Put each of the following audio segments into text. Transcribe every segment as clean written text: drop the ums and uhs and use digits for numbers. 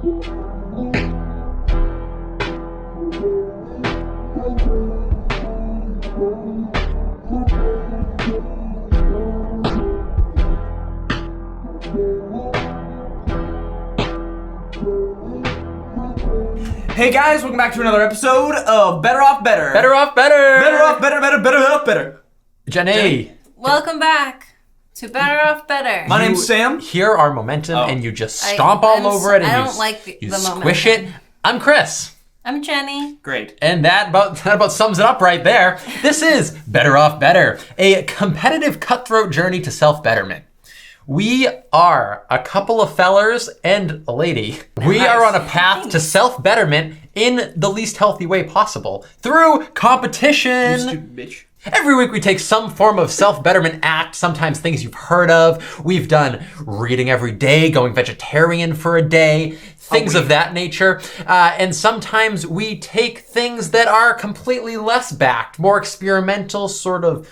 Hey guys, welcome back to another episode of Better Off Better. Better Off Better. Better Off Better, Better Off Better. Jenny. Welcome back to Better Off Better. My name's Sam. Hear our momentum and you just stomp all over it and I don't like the squish momentum. it. I'm Chris. I'm Jenny. Great. And that about sums it up right there. This is Better Off Better, a competitive cutthroat journey to self-betterment. We are a couple of fellers and a lady. We are on a path to self-betterment in the least healthy way possible through competition. You stupid bitch. Every week we take some form of self-betterment act, sometimes things you've heard of. We've done reading every day, going vegetarian for a day, things of that nature. And sometimes we take things that are completely less backed, more experimental, sort of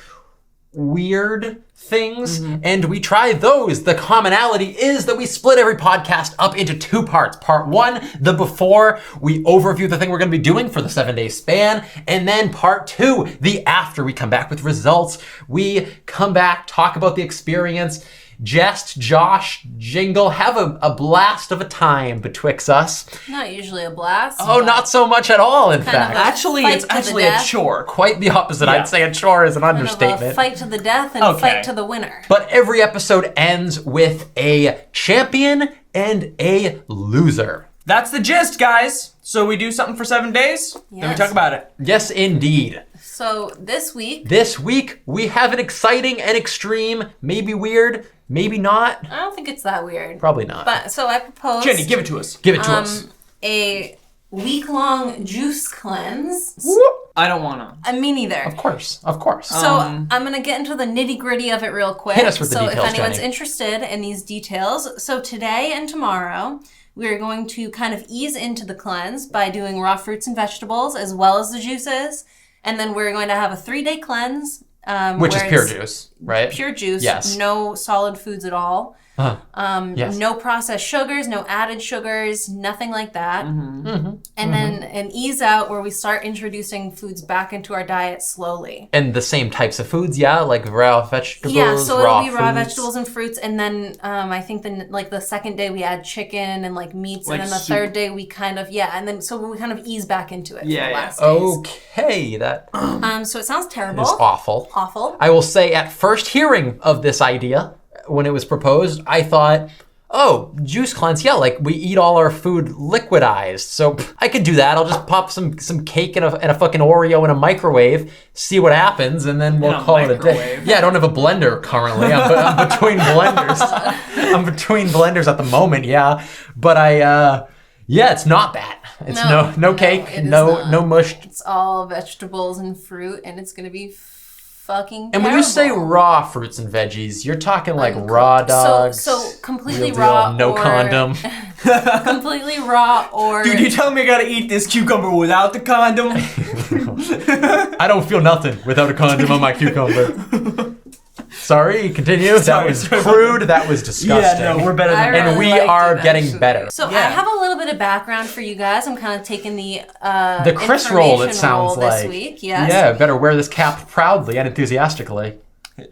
weird things, and we try those. The commonality is that we split every podcast up into two parts. Part one, the before, we overview the thing we're going to be doing for the 7-day span, and then part two, the after. We come back with results. We come back, talk about the experience, jest, josh, jingle, have a blast of a time betwixt us. Not usually a blast. Oh, not so much at all, in fact. It's actually a chore. Quite the opposite. Yeah. I'd say a chore is an Kind of understatement. a fight to the death and fight to the winner. But every episode ends with a champion and a loser. That's the gist, guys. So we do something for 7 days, then we Yes. talk about it. Yes, indeed. So this week We have an exciting and extreme, maybe weird, maybe not. I don't think it's that weird. Probably not. But so I proposed Jenny, give it to us. Give it to us. a week-long juice cleanse. I don't wanna. Me neither. Of course. So I'm gonna get into the nitty-gritty of it real quick. Hit us with the so details, if anyone's Jenny. interested in these details, so today and tomorrow, we're going to kind of ease into the cleanse by doing raw fruits and vegetables as well as the juices. And then we're going to have a 3-day cleanse. Which is where pure it's juice, right? Pure juice. Yes. No solid foods at all. Yes. No processed sugars, no added sugars, nothing like that. And then an ease out where we start introducing foods back into our diet slowly. And the same types of foods, yeah? Like raw vegetables, Yeah, so it'll be raw foods. vegetables and fruits, and then I think the second day we add chicken and like meats, Like and then the soup. third day we kind of and then so we kind of ease back into it for the last days. Okay, that So it sounds terrible. is awful. Awful. I will say at first hearing of this idea, when it was proposed, I thought, oh, juice cleanse, yeah, like we eat all our food liquidized. So I could do that. I'll just pop some cake and a fucking Oreo in a microwave, see what happens, and then we'll call it a day. microwave? Yeah, I don't have a blender currently. I'm between blenders. I'm between blenders at the moment, yeah. But it's not that. It's no cake, it is no not. mushed. It's all vegetables and fruit, and it's gonna be fucking And when you say terrible. raw fruits and veggies, you're talking like raw dogs. So completely real deal, raw, no or, condom. completely raw, or Dude, you telling me I gotta eat this cucumber without the condom? I don't feel nothing without a condom on my cucumber. Sorry, continue. Sorry, that was sorry. crude. That was disgusting. Yeah, no, we're better I than And really we liked are it, getting actually. better. So Yeah. I have a little bit of background for you guys. I'm kind of taking the The Chris roll, it information sounds role like. this week. Yes. Yeah, better wear this cap proudly and enthusiastically.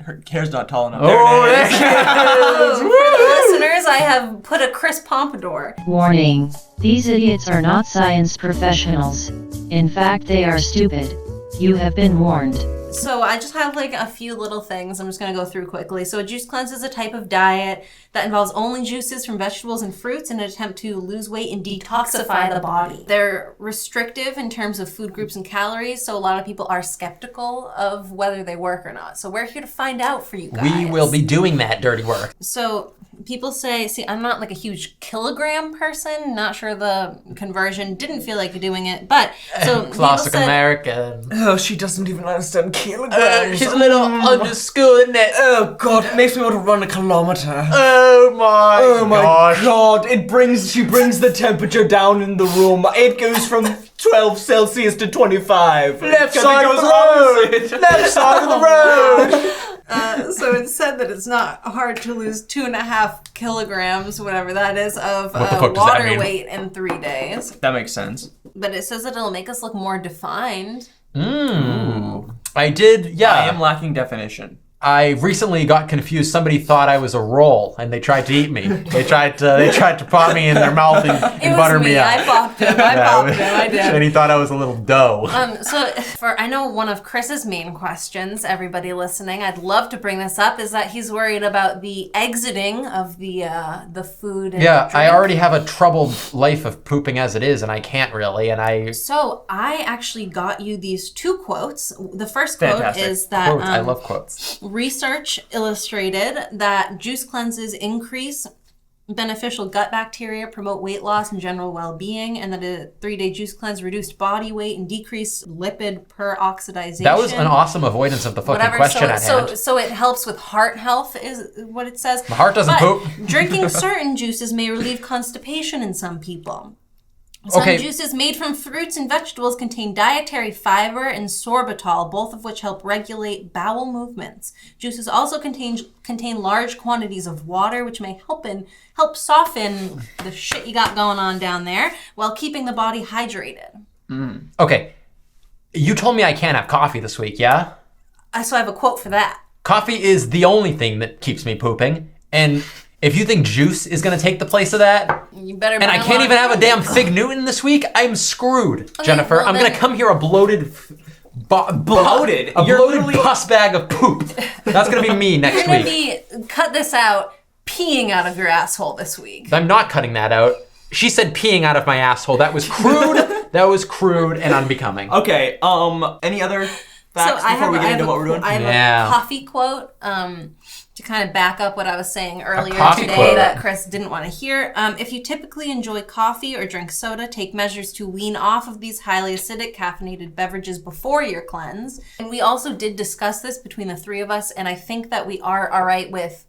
Her hair's not tall enough. Oh, There it is. So for the listeners, I have put a Chris Pompadour. Warning, these idiots are not science professionals. In fact, they are stupid. You have been warned. So I just have like a few little things I'm just going to go through quickly. So a juice cleanse is a type of diet that involves only juices from vegetables and fruits in an attempt to lose weight and detoxify the body. They're restrictive in terms of food groups and calories, so a lot of people are skeptical of whether they work or not. So we're here to find out for you guys. We will be doing that dirty work. So people say, see, I'm not like a huge kilogram person, not sure the conversion, didn't feel like doing it, but so Classic people said, American. Oh, she doesn't even understand kilograms. She's a little under school, isn't it? Oh god, it makes me want to run a kilometer. Oh my gosh. God, she brings the temperature down in the room. It goes from 12 Celsius to 25. Left 'Cause side it of goes the road. opposite. Left side of the road. So it said that it's not hard to lose 2.5 kilograms, whatever that is, of What the fuck does that water mean? weight in 3 days. That makes sense. But it says that it'll make us look more defined. I did, yeah. I am lacking definition. I recently got confused. Somebody thought I was a roll, and they tried to eat me. They tried to pop me in their mouth and butter me up. I popped him. I did. And he thought I was a little dough. So I know one of Chris's main questions, everybody listening, I'd love to bring this up, is that he's worried about the exiting of the food and Yeah, I drink. already have a troubled life of pooping as it is, and I can't really. So I actually got you these 2 quotes. The first quote Fantastic. is that Quotes. I love quotes. research illustrated that juice cleanses increase beneficial gut bacteria, promote weight loss and general well-being, and that a 3-day juice cleanse reduced body weight and decreased lipid peroxidization. That was an awesome avoidance of the fucking question at hand. So it helps with heart health, is what it says. My heart doesn't But poop. Drinking certain juices may relieve constipation in some people. Some Okay. juices made from fruits and vegetables contain dietary fiber and sorbitol, both of which help regulate bowel movements. Juices also contain large quantities of water, which may help soften the shit you got going on down there while keeping the body hydrated. Okay, you told me I can't have coffee this week, yeah? So I have a quote for that. Coffee is the only thing that keeps me pooping, and if you think juice is gonna take the place of that, You better. and I can't even have a damn Fig Newton this week, I'm screwed, Jennifer. well I'm gonna then- come here a bloated... Bloated? A You're bloated literally- pus bag of poop. That's gonna be me next You're gonna week. cut this out, peeing out of your asshole this week. I'm not cutting that out. She said peeing out of my asshole. That was crude. That was crude and unbecoming. Okay, any other facts before we get into what we're doing? I have Yeah. a coffee quote to kind of back up what I was saying earlier coffee today quote. that Chris didn't want to hear. If you typically enjoy coffee or drink soda, take measures to wean off of these highly acidic caffeinated beverages before your cleanse. And we also did discuss this between the 3 of us, and I think that we are all right with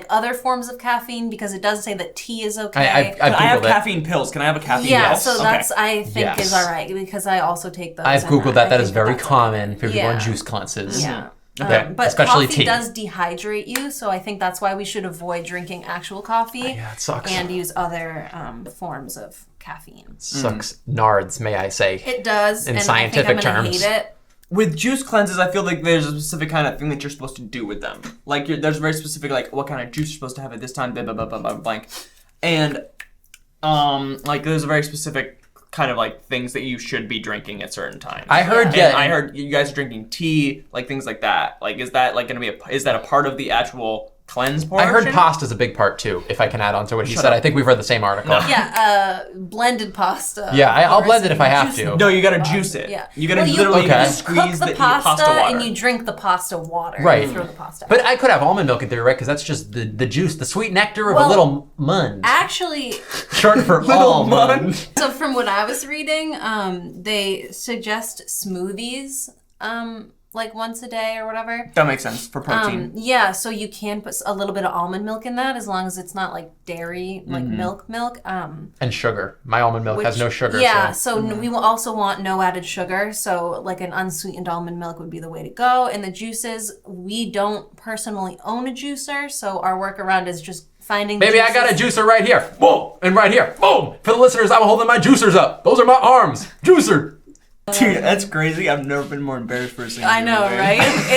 other forms of caffeine, because it does say that tea is okay. I've Can I have Googled it. caffeine pills? Can I have a caffeine Yeah, pill? so Okay. that's I think Yes. is all right, because I also take those. I've and Googled that. I That is think very that's common for people on Yeah. juice cleanses. Yeah. Okay. But Especially coffee tea. does dehydrate you, so I think that's why we should avoid drinking actual coffee Yeah, it sucks. and use other forms of caffeine. Sucks nards, may I say. It does, In and scientific I think I'm gonna terms. hate it. With juice cleanses, I feel like there's a specific kind of thing that you're supposed to do with them. Like, there's very specific, like, what kind of juice you're supposed to have at this time, blah, blah, blah, blah, blah, blank. And, like, there's a very specific kind of, like, things that you should be drinking at certain times. I heard, And yeah. I heard you guys are drinking tea, like, things like that. Like, is that, like, gonna be is that a part of the actual cleanse I portion? heard pasta's a big part too, if I can add on to what he said. up. I think we've read the same article. Yeah, blended pasta. Yeah, I'll blend it versus if I have juice to. No, you gotta juice it. Yeah. You gotta Well, literally Okay. squeeze cook the the pasta, water. and you drink the pasta water. Right. You throw the pasta out. But I could have almond milk in theory, right? Because that's just the juice, the sweet nectar of a Well, little mund. Actually, Short for almond. so from what I was reading, they suggest smoothies, like once a day or whatever. That makes sense for protein. Yeah, so you can put a little bit of almond milk in that, as long as it's not like dairy, like milk. And sugar. My almond milk has no sugar. Yeah, So. so we will also want no added sugar. So like an unsweetened almond milk would be the way to go. And the juices, we don't personally own a juicer, so our workaround is just finding. Baby, I got a juicer right here. Boom! And right here. Boom! For the listeners, I'm holding my juicers up. Those are my arms. Juicer. Dude, that's crazy. I've never been more embarrassed for a single I know, human being.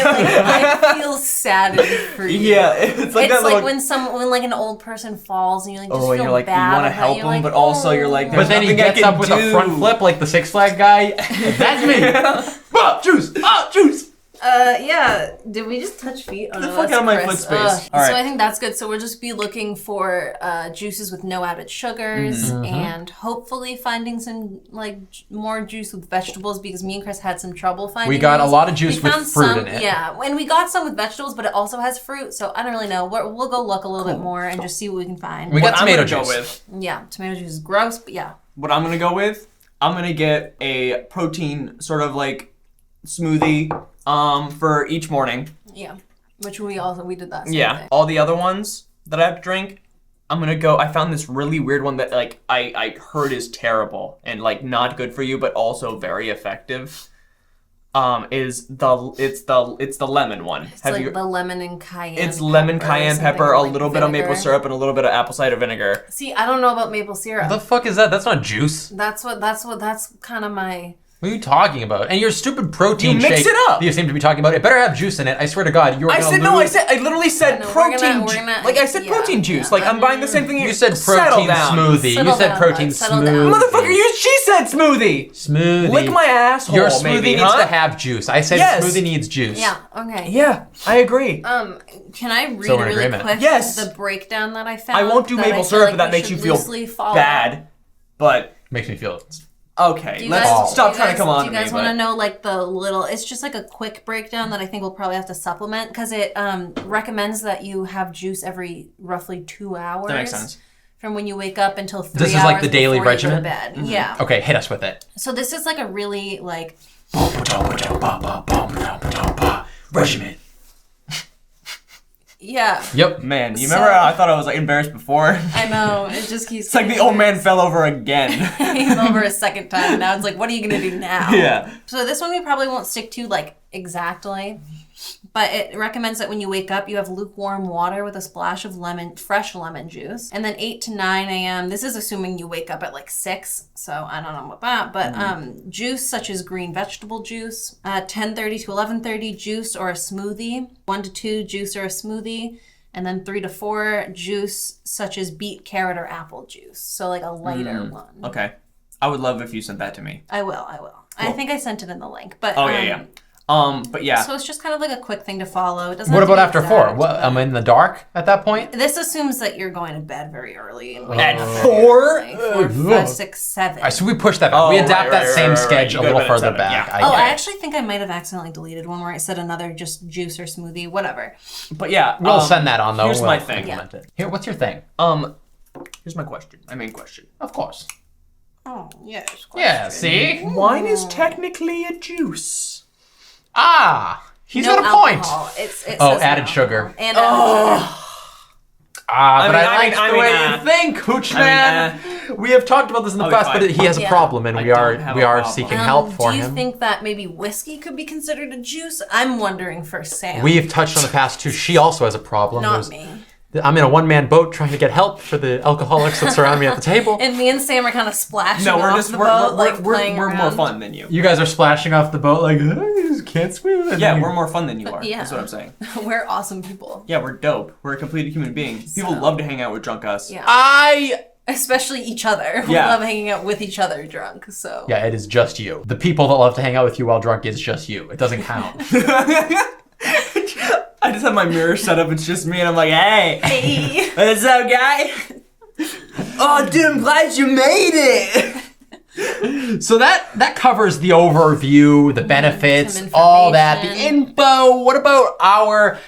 right? I feel saddened for you. Yeah, it's like It's that. like when like an old person falls and you like just Oh, and feel you're like, you bad want to about it. help You're him, like, but also you're like, "Oh." there's But then he nothing I gets can up with a do. front flip like the Six Flag guy. That's me. Ah, juice. Ah, juice. Yeah. Did we just touch feet? Oh, Get the no, fuck that's out of my Chris. foot space. All So right. I think that's good. So we'll just be looking for juices with no added sugars and hopefully finding some more juice with vegetables, because me and Chris had some trouble finding. We got a those. lot of juice We with found fruit some, in it. Yeah, and we got some with vegetables, but it also has fruit. So I don't really know. We'll go look a little bit more and just see what we can find. We got What I'm tomato gonna juice. go with, Yeah, tomato juice is gross, but yeah. what I'm gonna go with, I'm gonna get a protein sort of like smoothie for each morning. Yeah. Which we did that. Same Yeah. thing. All the other ones that I have to drink, I'm gonna go. I found this really weird one that like I heard is terrible and like not good for you, but also very effective. is the lemon one. It's like the lemon and cayenne. It's lemon, cayenne pepper, a little bit of maple syrup, and a little bit of apple cider vinegar. See, I don't know about maple syrup. The fuck is that? That's not juice. That's kind of my. What are you talking about? And your stupid protein You mix shake it up. that you seem to be talking about, it better have juice in it. I swear to God, you're gonna lose. I literally said No, protein. we're gonna- Like I said, protein juice. Like I'm buying the same thing. You said Settle protein down. smoothie. Settle You said down, protein bud. Settle smoothie. down. Motherfucker, she said smoothie. Smoothie. Lick my asshole. Your smoothie maybe, needs huh? to have juice. I said Yes. smoothie needs juice. Yeah. Okay. Yeah, I agree. Can I read So we're in really agreement. quick Yes. the breakdown that I found? I won't do that I maple feel syrup like if that we makes you should feel loosely follow? bad, but Makes me feel. okay. Do you Let's guys- stop do you trying guys- to come on Do to you guys me. want to But know like the little? It's just like a quick breakdown that I think we'll probably have to supplement because it recommends that you have juice every roughly 2 hours. that makes sense. From when you wake up until 3 This hours is like the daily before you go to regimen? bed. Yeah. Okay, hit us with it. So this is like a really like Regimen. yeah. Yep. Man, you remember how I thought I was like embarrassed before? I know it just keeps. It's like the old man fell over again. He's over a second time. Now it's like, what are you gonna do now? Yeah. So this one we probably won't stick to like exactly, but it recommends that when you wake up, you have lukewarm water with a splash of fresh lemon juice, and then 8 to 9 a.m. This is assuming you wake up at like 6, so I don't know about that. But juice such as green vegetable juice, 10:30 to 11:30 juice or a smoothie, 1 to 2 juice or a smoothie. And then 3 to 4 juice such as beet, carrot, or apple juice. So like a lighter one. Okay. I would love if you sent that to me. I will. I think I sent it in the link. But Oh yeah. But yeah. So it's just kind of like a quick thing to follow. It doesn't. What have to about be after 4? exact, What? but- I'm in the dark at that point? This assumes that you're going to bed very early. And At waking up 4? like 4, 5, 6, 7. All right, so we push that back. Oh, we adapt right, that right, same right, sketch right. a You little go to further 7, back. yeah. I Oh, get I it. actually think I might have accidentally deleted one where it said another just juice or smoothie, whatever. But yeah. We'll send that on though. Here's We'll my thing. implement it. Here, what's your thing? Here's my question. My main question. Of course. Oh, yes. Yeah, see? Wine is technically a juice. Ah! He's No got a point! alcohol. It Oh, says added no sugar. alcohol. And added sugar. Ah, but I mean, like the way you think, Hooch I man. We have talked about this in the Okay, past, fine. but he has a Yeah. problem, and I we are don't have we a are problem. seeking help for Do you him. think that maybe whiskey could be considered a juice? I'm wondering for Sam. We've touched on the past too. She also has a problem. Not There's- me. I'm in a one-man boat trying to get help for the alcoholics that surround me at the table. And me and Sam are kind of splashing No, we're off just the we're boat, like we're playing more around. fun than you. You guys are splashing off the boat like, I just can't swim. And Yeah, then we're more fun than you are. Yeah. That's what I'm saying. We're awesome people. Yeah, we're dope. We're a complete human being. People So- love to hang out with drunk us. Yeah. I... Especially each other. We Yeah. love hanging out with each other drunk, so. Yeah, it is just you. The people that love to hang out with you while drunk is just you. It doesn't count. I just have my mirror set up. It's just me, and I'm like, hey, Hey! what's up, guy? Oh, dude, I'm glad you made it. So that covers the overview, the benefits, some all that, the information. info. What about our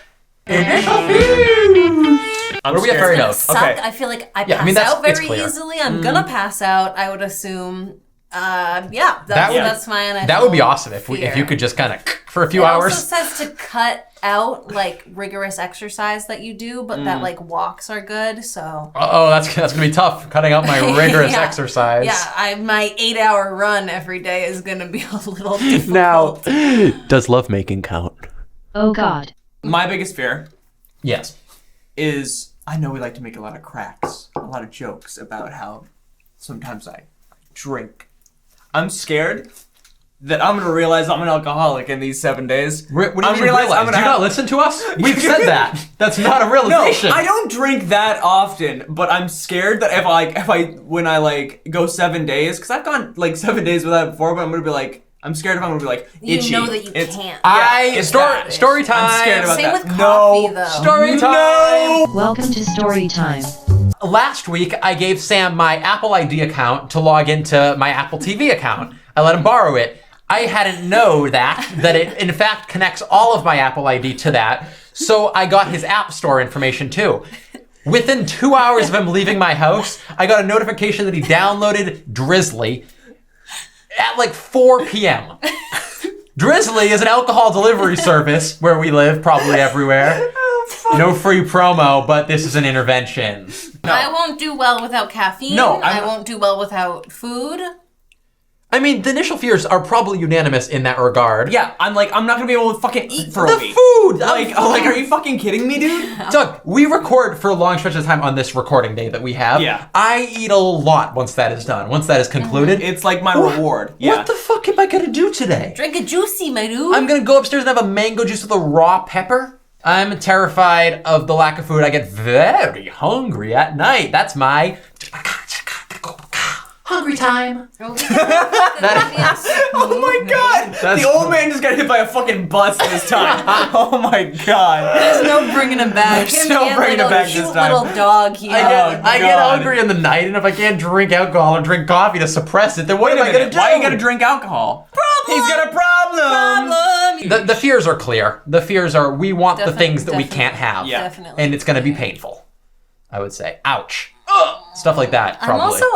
initial views? I'm What are we scared. afraid of? Suck. Okay. I feel like I Yeah, I pass mean, that's- out it's very clear. easily. I'm gonna pass out, I would assume. Yeah, that's my initial That would be awesome if fear. you could just kind of for a few It hours. also says to cut out like rigorous exercise that you do, but that like walks are good. So Oh, that's gonna be tough. Cutting out my rigorous Yeah. exercise. yeah, my 8-hour run every day is gonna be a little difficult. Now, does lovemaking count? Oh god. My biggest fear Yes. is I know we like to make a lot of cracks, a lot of jokes about how sometimes I drink. I'm scared that I'm gonna realize I'm an alcoholic in these 7 days. What do you I'm mean realize realize? I'm Do gonna you have- not listen to us? We've said that. That's not a No, realization. I don't drink that often, but I'm scared that when I go 7 days, because I've gone like 7 days without it before, but I'm gonna be like, I'm scared if I'm gonna be like itchy. You know that you It's- can't. it's that. story time. I'm scared about Same that. with No. coffee, though. Story time. No. Welcome to story time. Last week, I gave Sam my Apple ID account to log into my Apple TV account. I let him borrow it. I hadn't know that it in fact connects all of my Apple ID to that. So I got his App Store information too. Within 2 hours of him leaving my house, I got a notification that he downloaded Drizzly at like 4 p.m. Drizzly is an alcohol delivery service where we live, probably everywhere. No free promo, but this is an intervention. I won't do well without caffeine. No, I won't do well without food. I mean, the initial fears are probably unanimous in that regard. Yeah, I'm not gonna be able to fucking eat for The a week. food! Like, are you fucking kidding me, dude? Doug, we record for a long stretch of time on this recording day that we have. Yeah. I eat a lot once that is done, once that is concluded. It's like my reward. Yeah. What the fuck am I gonna do today? Drink a juicy, my dude. I'm gonna go upstairs and have a mango juice with a raw pepper. I'm terrified of the lack of food. I get very hungry at night. That's my hungry time. Oh my god! That's the old man just got hit by a fucking bus this time. Oh my god. There's no bringing him back. There's no bringing him back this Cute time. little dog here. I get God. hungry in the night, and if I can't drink alcohol or drink coffee to suppress it, then what Wait am a I gonna minute. do? Why you gotta drink alcohol? Problem! He's got a problem! The fears are clear. The fears are we want the things that we Definitely. can't have. Yeah. Definitely. And it's gonna be painful, I would say. Ouch. Stuff like that, I'm probably. also,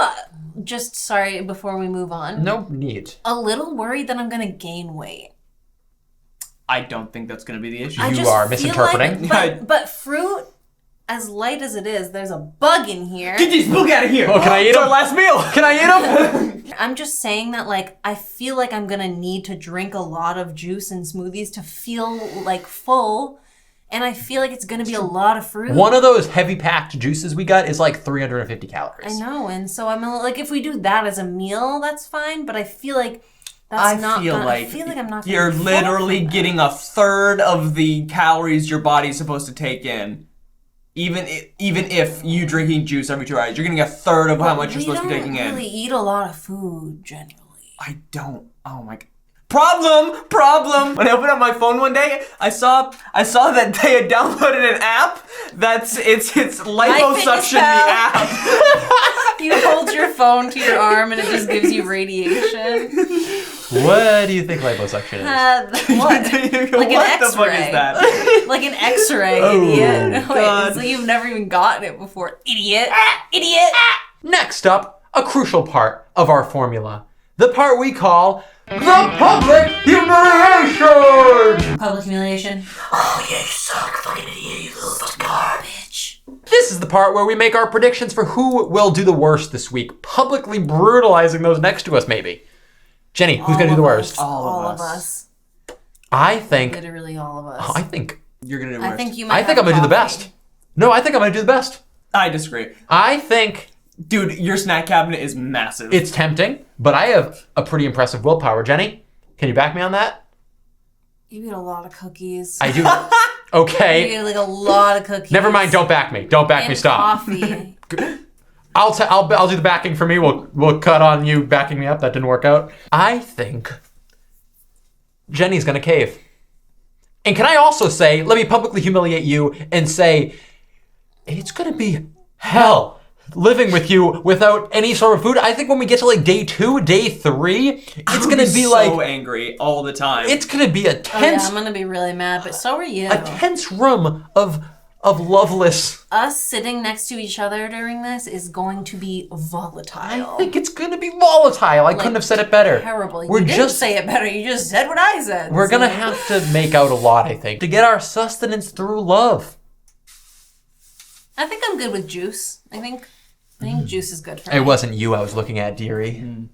just sorry, before we move on, No need. a little worried that I'm going to gain weight. I don't think that's gonna be the issue. I You just are feel misinterpreting. but fruit, as light as it is, there's a bug in here. Get this book out of here! Oh, can I eat It's our him? last meal! Can I eat them? I'm just saying that, like, I feel like I'm going to need to drink a lot of juice and smoothies to feel, like, full. And I feel like it's going to be a lot of fruit. One of those heavy packed juices we got is like 350 calories. I know, and so I'm like, if we do that as a meal, that's fine. But I feel like that's I feel like I'm not. gonna you're be full literally from that. getting a third of the calories your body's supposed to take in. Even if you drinking juice every 2 hours, you're getting a third of how much you're supposed to be taking We in. don't really eat a lot of food generally. I don't. Oh my god. Problem! When I opened up my phone one day, I saw that they had downloaded an app it's liposuction the MyFitnessPal. app. You hold your phone to your arm and it just gives you radiation. What do you think liposuction is? What? Like an What the fuck X-ray. is that? Like an X-ray, Oh, idiot. God. Wait, so you've never even gotten it before, idiot. Idiot. Next up, a crucial part of our formula. The part we call the public humiliation! Public humiliation. Oh yeah, you suck, fucking idiot, you little fucking Bitch. This is the part where we make our predictions for who will do the worst this week, publicly brutalizing those next to us, maybe. Jenny, who's gonna do the worst? All of us. I think. Literally all of us. I think. You're gonna do worse. I think you might I think I'm have gonna do the coffee. best. No, I think I'm gonna do the best. I disagree. I think Dude, your snack cabinet is massive. it's tempting, but I have a pretty impressive willpower. Jenny, can you back me on that? You eat a lot of cookies. I do. You Okay. eat like a lot of cookies. Never mind. Don't back me. Don't back and me. Stop. coffee. I'll do the backing for me. We'll cut on you backing me up. That didn't work out. I think Jenny's gonna cave. And can I also say, let me publicly humiliate you and say, it's gonna be hell living with you without any sort of food. I think when we get to like day 2, day 3, it's gonna be so like angry all the time. it's gonna be a Oh, yeah, tense I'm gonna be really mad, but so are you. a tense room of loveless. Us sitting next to each other during this is going to be volatile. I think it's gonna be volatile. I couldn't have said it better. Terrible. We're You didn't just say it better. You just said what I said. We're gonna so- have to make out a lot, I think, to get our sustenance through love. I think I'm good with juice. I think juice is good for me. It wasn't you I was looking at, dearie.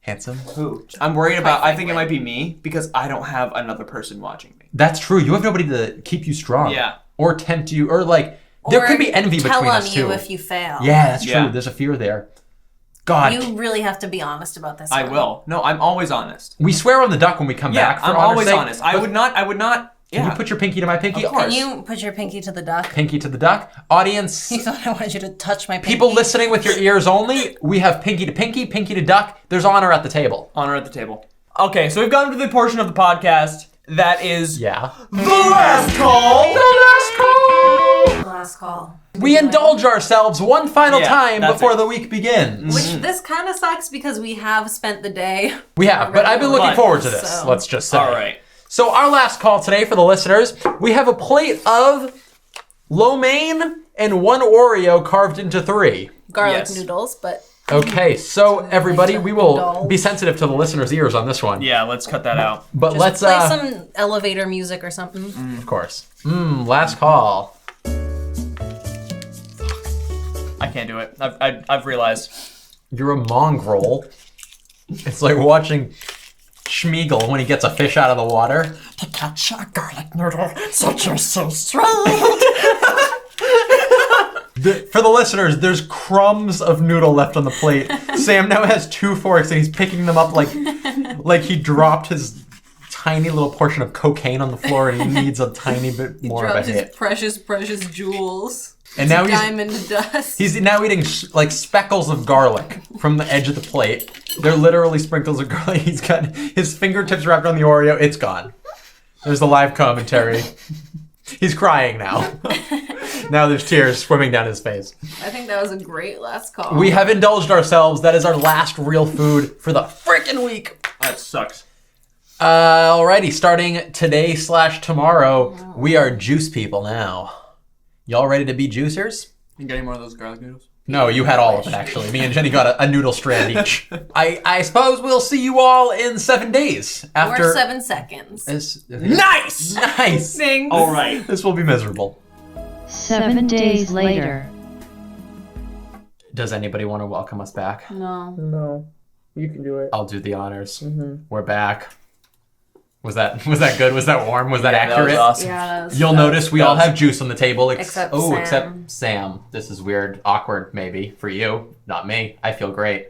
Handsome. Who? I'm worried about. I think it might be me because I don't have another person watching me. That's true. You have nobody to keep you strong. Yeah. Or tempt you, or like there Or could be envy tell between on us you too. if you fail. Yeah, that's true. Yeah. There's a fear there. God, You really have to be honest about this. I one. will. No, I'm always honest. we swear on the duck when we come Yeah, back. For I'm honor's always sake, honest. I but would not. Can Yeah. you put your pinky to my pinky? Of course. Can you put your pinky to the duck? Pinky to the duck. Audience, You thought I wanted you to touch my pinky? people listening with your ears only, we have pinky to pinky, pinky to duck. There's honor at the table. Honor at the table. Okay, so we've gotten to the portion of the podcast that is Yeah. the last call. Last call. We indulge ourselves one final Yeah, time that's before it. the week begins. Which this kind of sucks because we have spent the day. We have, but I've been looking But- forward to this, so- let's just say. All right. So our last call today for the listeners, we have a plate of lo mein and 1 Oreo carved into 3. Garlic Yes. noodles, but Okay, so everybody, we will Indulge. be sensitive to the listeners' ears on this one. Yeah, let's cut that out. But just let's, play some elevator music or something. of course. Last call. I can't do it. I've realized. You're a mongrel. It's like watching Schmeagol when he gets a fish out of the water. To catch a garlic noodle, such are so strong. For the listeners, there's crumbs of noodle left on the plate. Sam now has 2 forks and he's picking them up like he dropped his tiny little portion of cocaine on the floor and he needs a tiny bit more of a hit. His precious jewels. And now diamond dust. He's now eating like speckles of garlic from the edge of the plate. They're literally sprinkles of garlic. He's got his fingertips wrapped on the Oreo. It's gone. There's the live commentary. He's crying now. Now there's tears swimming down his face. I think that was a great last call. We have indulged ourselves. That is our last real food for the frickin' week. That sucks. Alrighty, starting today/tomorrow, we are juice people now. Y'all ready to be juicers? You got any more of those garlic noodles? No, you had all of it, actually. Me and Jenny got a noodle strand each. I suppose we'll see you all in 7 days. After Or 7 seconds. Nice! Nice! Thanks. All right. This will be miserable. 7 days later. Does anybody want to welcome us back? No. No. You can do it. I'll do the honors. We're back. Was that good? Was that warm? Was that accurate? That was awesome. Yeah, that was, You'll notice we all have juice on the table. Except except Sam. This is weird. Awkward, maybe, for you. Not me. I feel great.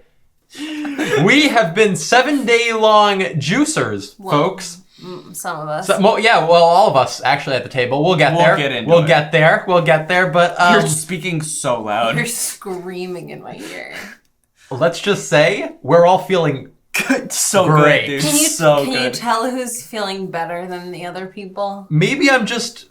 We have been 7-day-long juicers, folks. Some of us. All of us, actually, at the table. We'll get there. We'll get there, but... You're speaking so loud. You're screaming in my ear. let's just say, we're all feeling... so great. good, dude. Can good. you tell who's feeling better than the other people? Maybe I'm just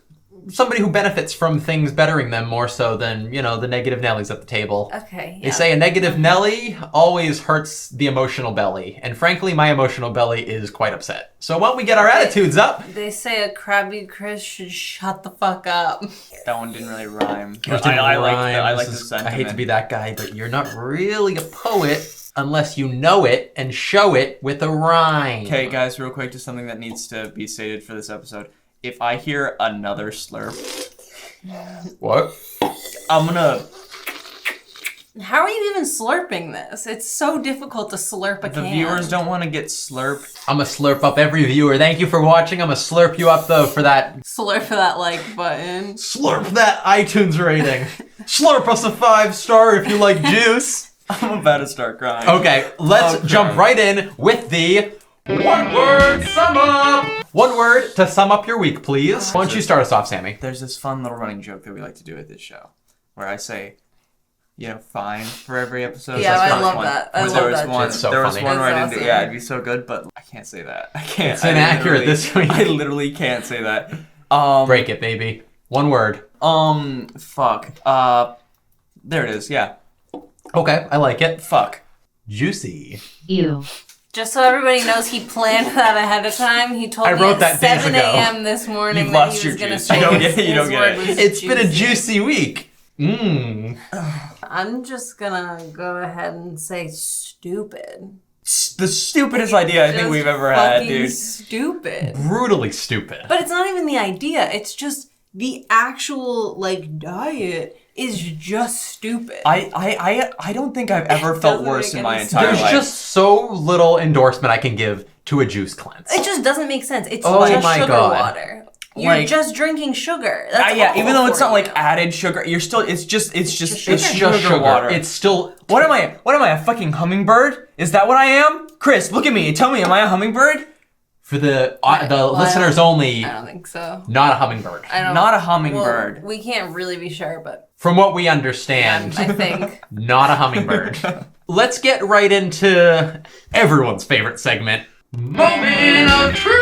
somebody who benefits from things bettering them more so than, the negative Nellies at the table. Okay. They say a negative Nelly always hurts the emotional belly. And frankly, my emotional belly is quite upset. So why don't we get our attitudes up? They say a crabby Chris should shut the fuck up. That one didn't really rhyme. I like the sentiment. I hate to be that guy, but you're not really a poet unless you know it and show it with a rhyme. Okay, guys, real quick, just something that needs to be stated for this episode. If I hear another slurp, What? I'm gonna... How are you even slurping this? It's so difficult to slurp a The can. viewers don't want to get slurped. I'm gonna slurp up every viewer. Thank you for watching. I'm gonna slurp you up, though, for that. Slurp that like button. Slurp that iTunes rating. Slurp us a 5-star if you like juice. I'm about to start crying. Okay, let's jump right in with the one word sum up. One word to sum up your week, please. Why don't you start us off, Sammy? There's this fun little running joke that we like to do at this show, where I say, fine for every episode. Yeah, That's I the love one. that. I Where love there was that one. It's so there was funny. one where I That's didn't do. awesome. Yeah, it'd be so good, but I can't say that. I can't. It's inaccurate this week. I literally can't say that. Break it, baby. One word. Fuck. There it is. Yeah. Okay, I like it. Fuck. Juicy. Ew. Just so everybody knows, he planned that ahead of time. He told I me wrote at that days 7 ago. a.m. this morning You've that lost he was your going to juice. say You don't his, get it, you don't his get word it. was It's been a juicy. juicy week. Mmm. I'm just going to go ahead and say stupid. The stupidest idea I think Just we've ever had, fucking dude. stupid. Brutally stupid. But it's not even the idea. It's just the actual, diet is just stupid. I don't think I've ever It felt doesn't worse make in my any entire There's life. just so little endorsement I can give to a juice cleanse. It just doesn't make sense. It's Oh just my sugar God. water. You're just drinking sugar. That's Yeah, even though it's not awful for you. added sugar, you're still. It's just sugar. It's just sugar. water. It's still. What am I? What am I? A fucking hummingbird? Is that what I am? Chris, look at me. Tell me, am I a hummingbird? For the Well, listeners only, I don't think so. not a hummingbird. I don't. Not a Well, hummingbird. we can't really be sure, but From what we understand, I think. not a hummingbird. Let's get right into everyone's favorite segment. Moment of truth!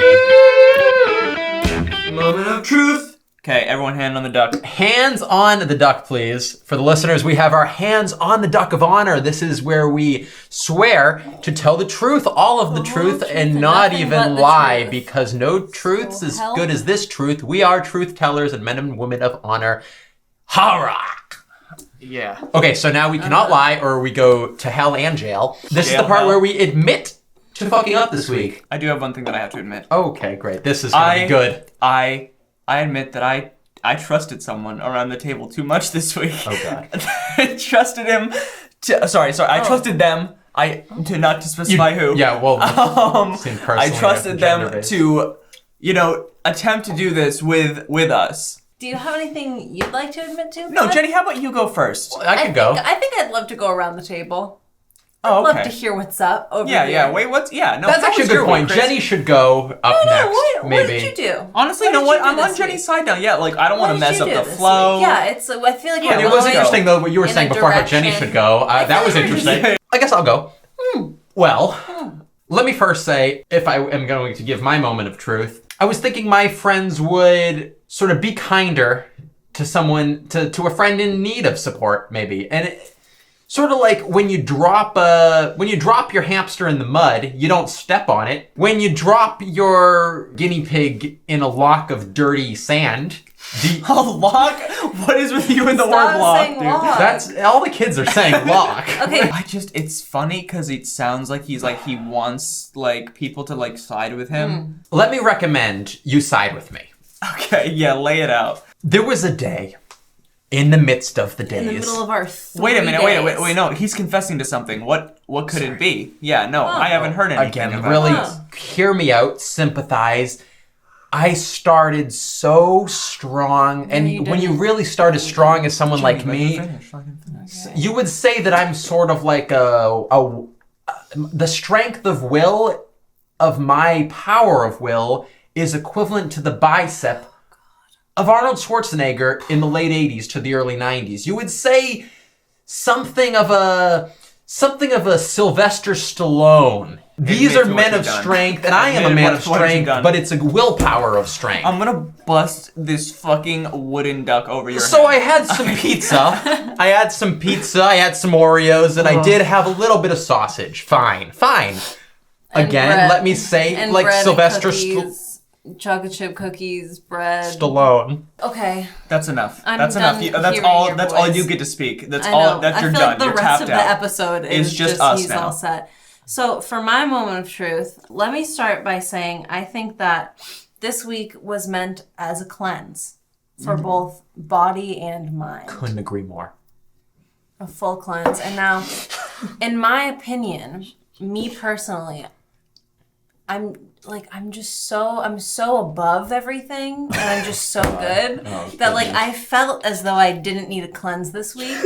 Moment of truth. Okay, everyone, hand on the duck. Hands on the duck, please. For the listeners, we have our hands on the duck of honor. This is where we swear to tell the truth, all of the truth, and and not nothing but even the lie, truth. because no truth's So as help. good as this truth. We are truth tellers and men and women of honor. Hurrah! Yeah. Okay, so now we cannot lie or we go to hell and jail. This is the Jail, part hell. where we admit to fucking up this week. I do have one thing that I have to admit. Okay, great. This is gonna be good. I admit that I trusted someone around the table too much this week. Oh, God. I trusted him. I trusted them. not to specify who. Yeah, well, I trusted them to, attempt to do this with us. Do you have anything you'd like to admit to? No, Beth? Jenny, how about you go first? Well, I could go. I think I'd love to go around the table. Oh, I'd okay. love to hear what's up over Yeah, here. yeah. Wait, what's... Yeah, no. That's how actually a was good your point. week, Chris? Jenny should go up next, What maybe. did you do? Honestly, What you know did what? you do I'm on this Jenny's week? side now. Yeah, like, I don't want to What did mess you up do the this flow. week? Yeah, I feel like Yeah, It we're was going interesting, though, what you were in saying a before how Jenny direction. should go. That was feel like we're interesting. just- I guess I'll go. Well, let me first say, if I am going to give my moment of truth, I was thinking my friends would sort of be kinder to someone, to a friend in need of support, maybe. And sort of like when you drop your hamster in the mud, you don't step on it. When you drop your guinea pig in a lock of dirty sand, A lock? What is with you in the Stop word lock, saying dude? lock. that's all the kids are saying lock. Okay. It's funny because it sounds like he wants, like, people to, like, side with him. Let me recommend you side with me. Okay, yeah, lay it out. There was a day in the midst of the days. In the middle of our 3 Wait a minute, days. wait, no, he's confessing to something. What could it be? Yeah, no, I haven't heard anything Again, about really this. hear me out, sympathize. I started so strong, and you when you didn't. really start as strong as someone like me, you would say that I'm sort of like the strength of will of my power of will is equivalent to the bicep of Arnold Schwarzenegger in the late 80s to the early 90s. You would say something of a Sylvester Stallone. These are to what men you've of done. strength, and I am a Admit man what- of what you've strength, done. but it's a willpower of strength. I'm gonna bust this fucking wooden duck over your So I head. had some pizza. I had some Oreos, and I did have a little bit of sausage. Fine. And Again, bread. let me say, And like bread and Sylvester cookies, chocolate chip cookies, bread. Stallone. Okay. That's enough. I'm That's done enough. That's hearing all. your That's all voice. you get to speak. That's I all. know. That you're I feel done. like the You're rest tapped of the out. episode It's is just us he's now. all set. So for my moment of truth, let me start by saying I think that this week was meant as a cleanse for both body and mind. Couldn't agree more. A full cleanse. And now, in my opinion, me personally, I'm so above everything and I'm just so good that like I felt as though I didn't need a cleanse this week.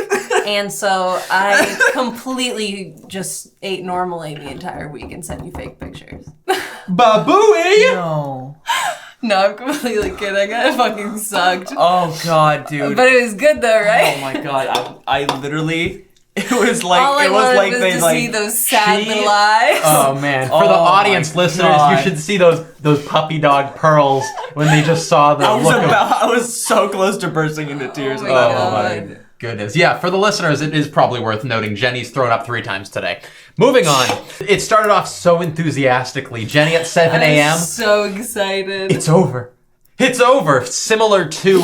And so I completely just ate normally the entire week and sent you fake pictures. Babooey! No. No, I'm completely kidding. I fucking sucked. Oh god, dude. But it was good though, right? Oh my god. I literally. It was like All I wanted was they to like. see those sad she- little eyes. Oh man! For the Oh, audience my listeners, God. you should see those puppy dog pearls when they just saw the look of. I was so close to bursting into tears. Oh at my that God. moment. my goodness. Yeah, for the listeners, it is probably worth noting Jenny's thrown up 3 times today. Moving on. It started off so enthusiastically. Jenny at 7 a.m. I'm so excited. It's over. It's over. Similar to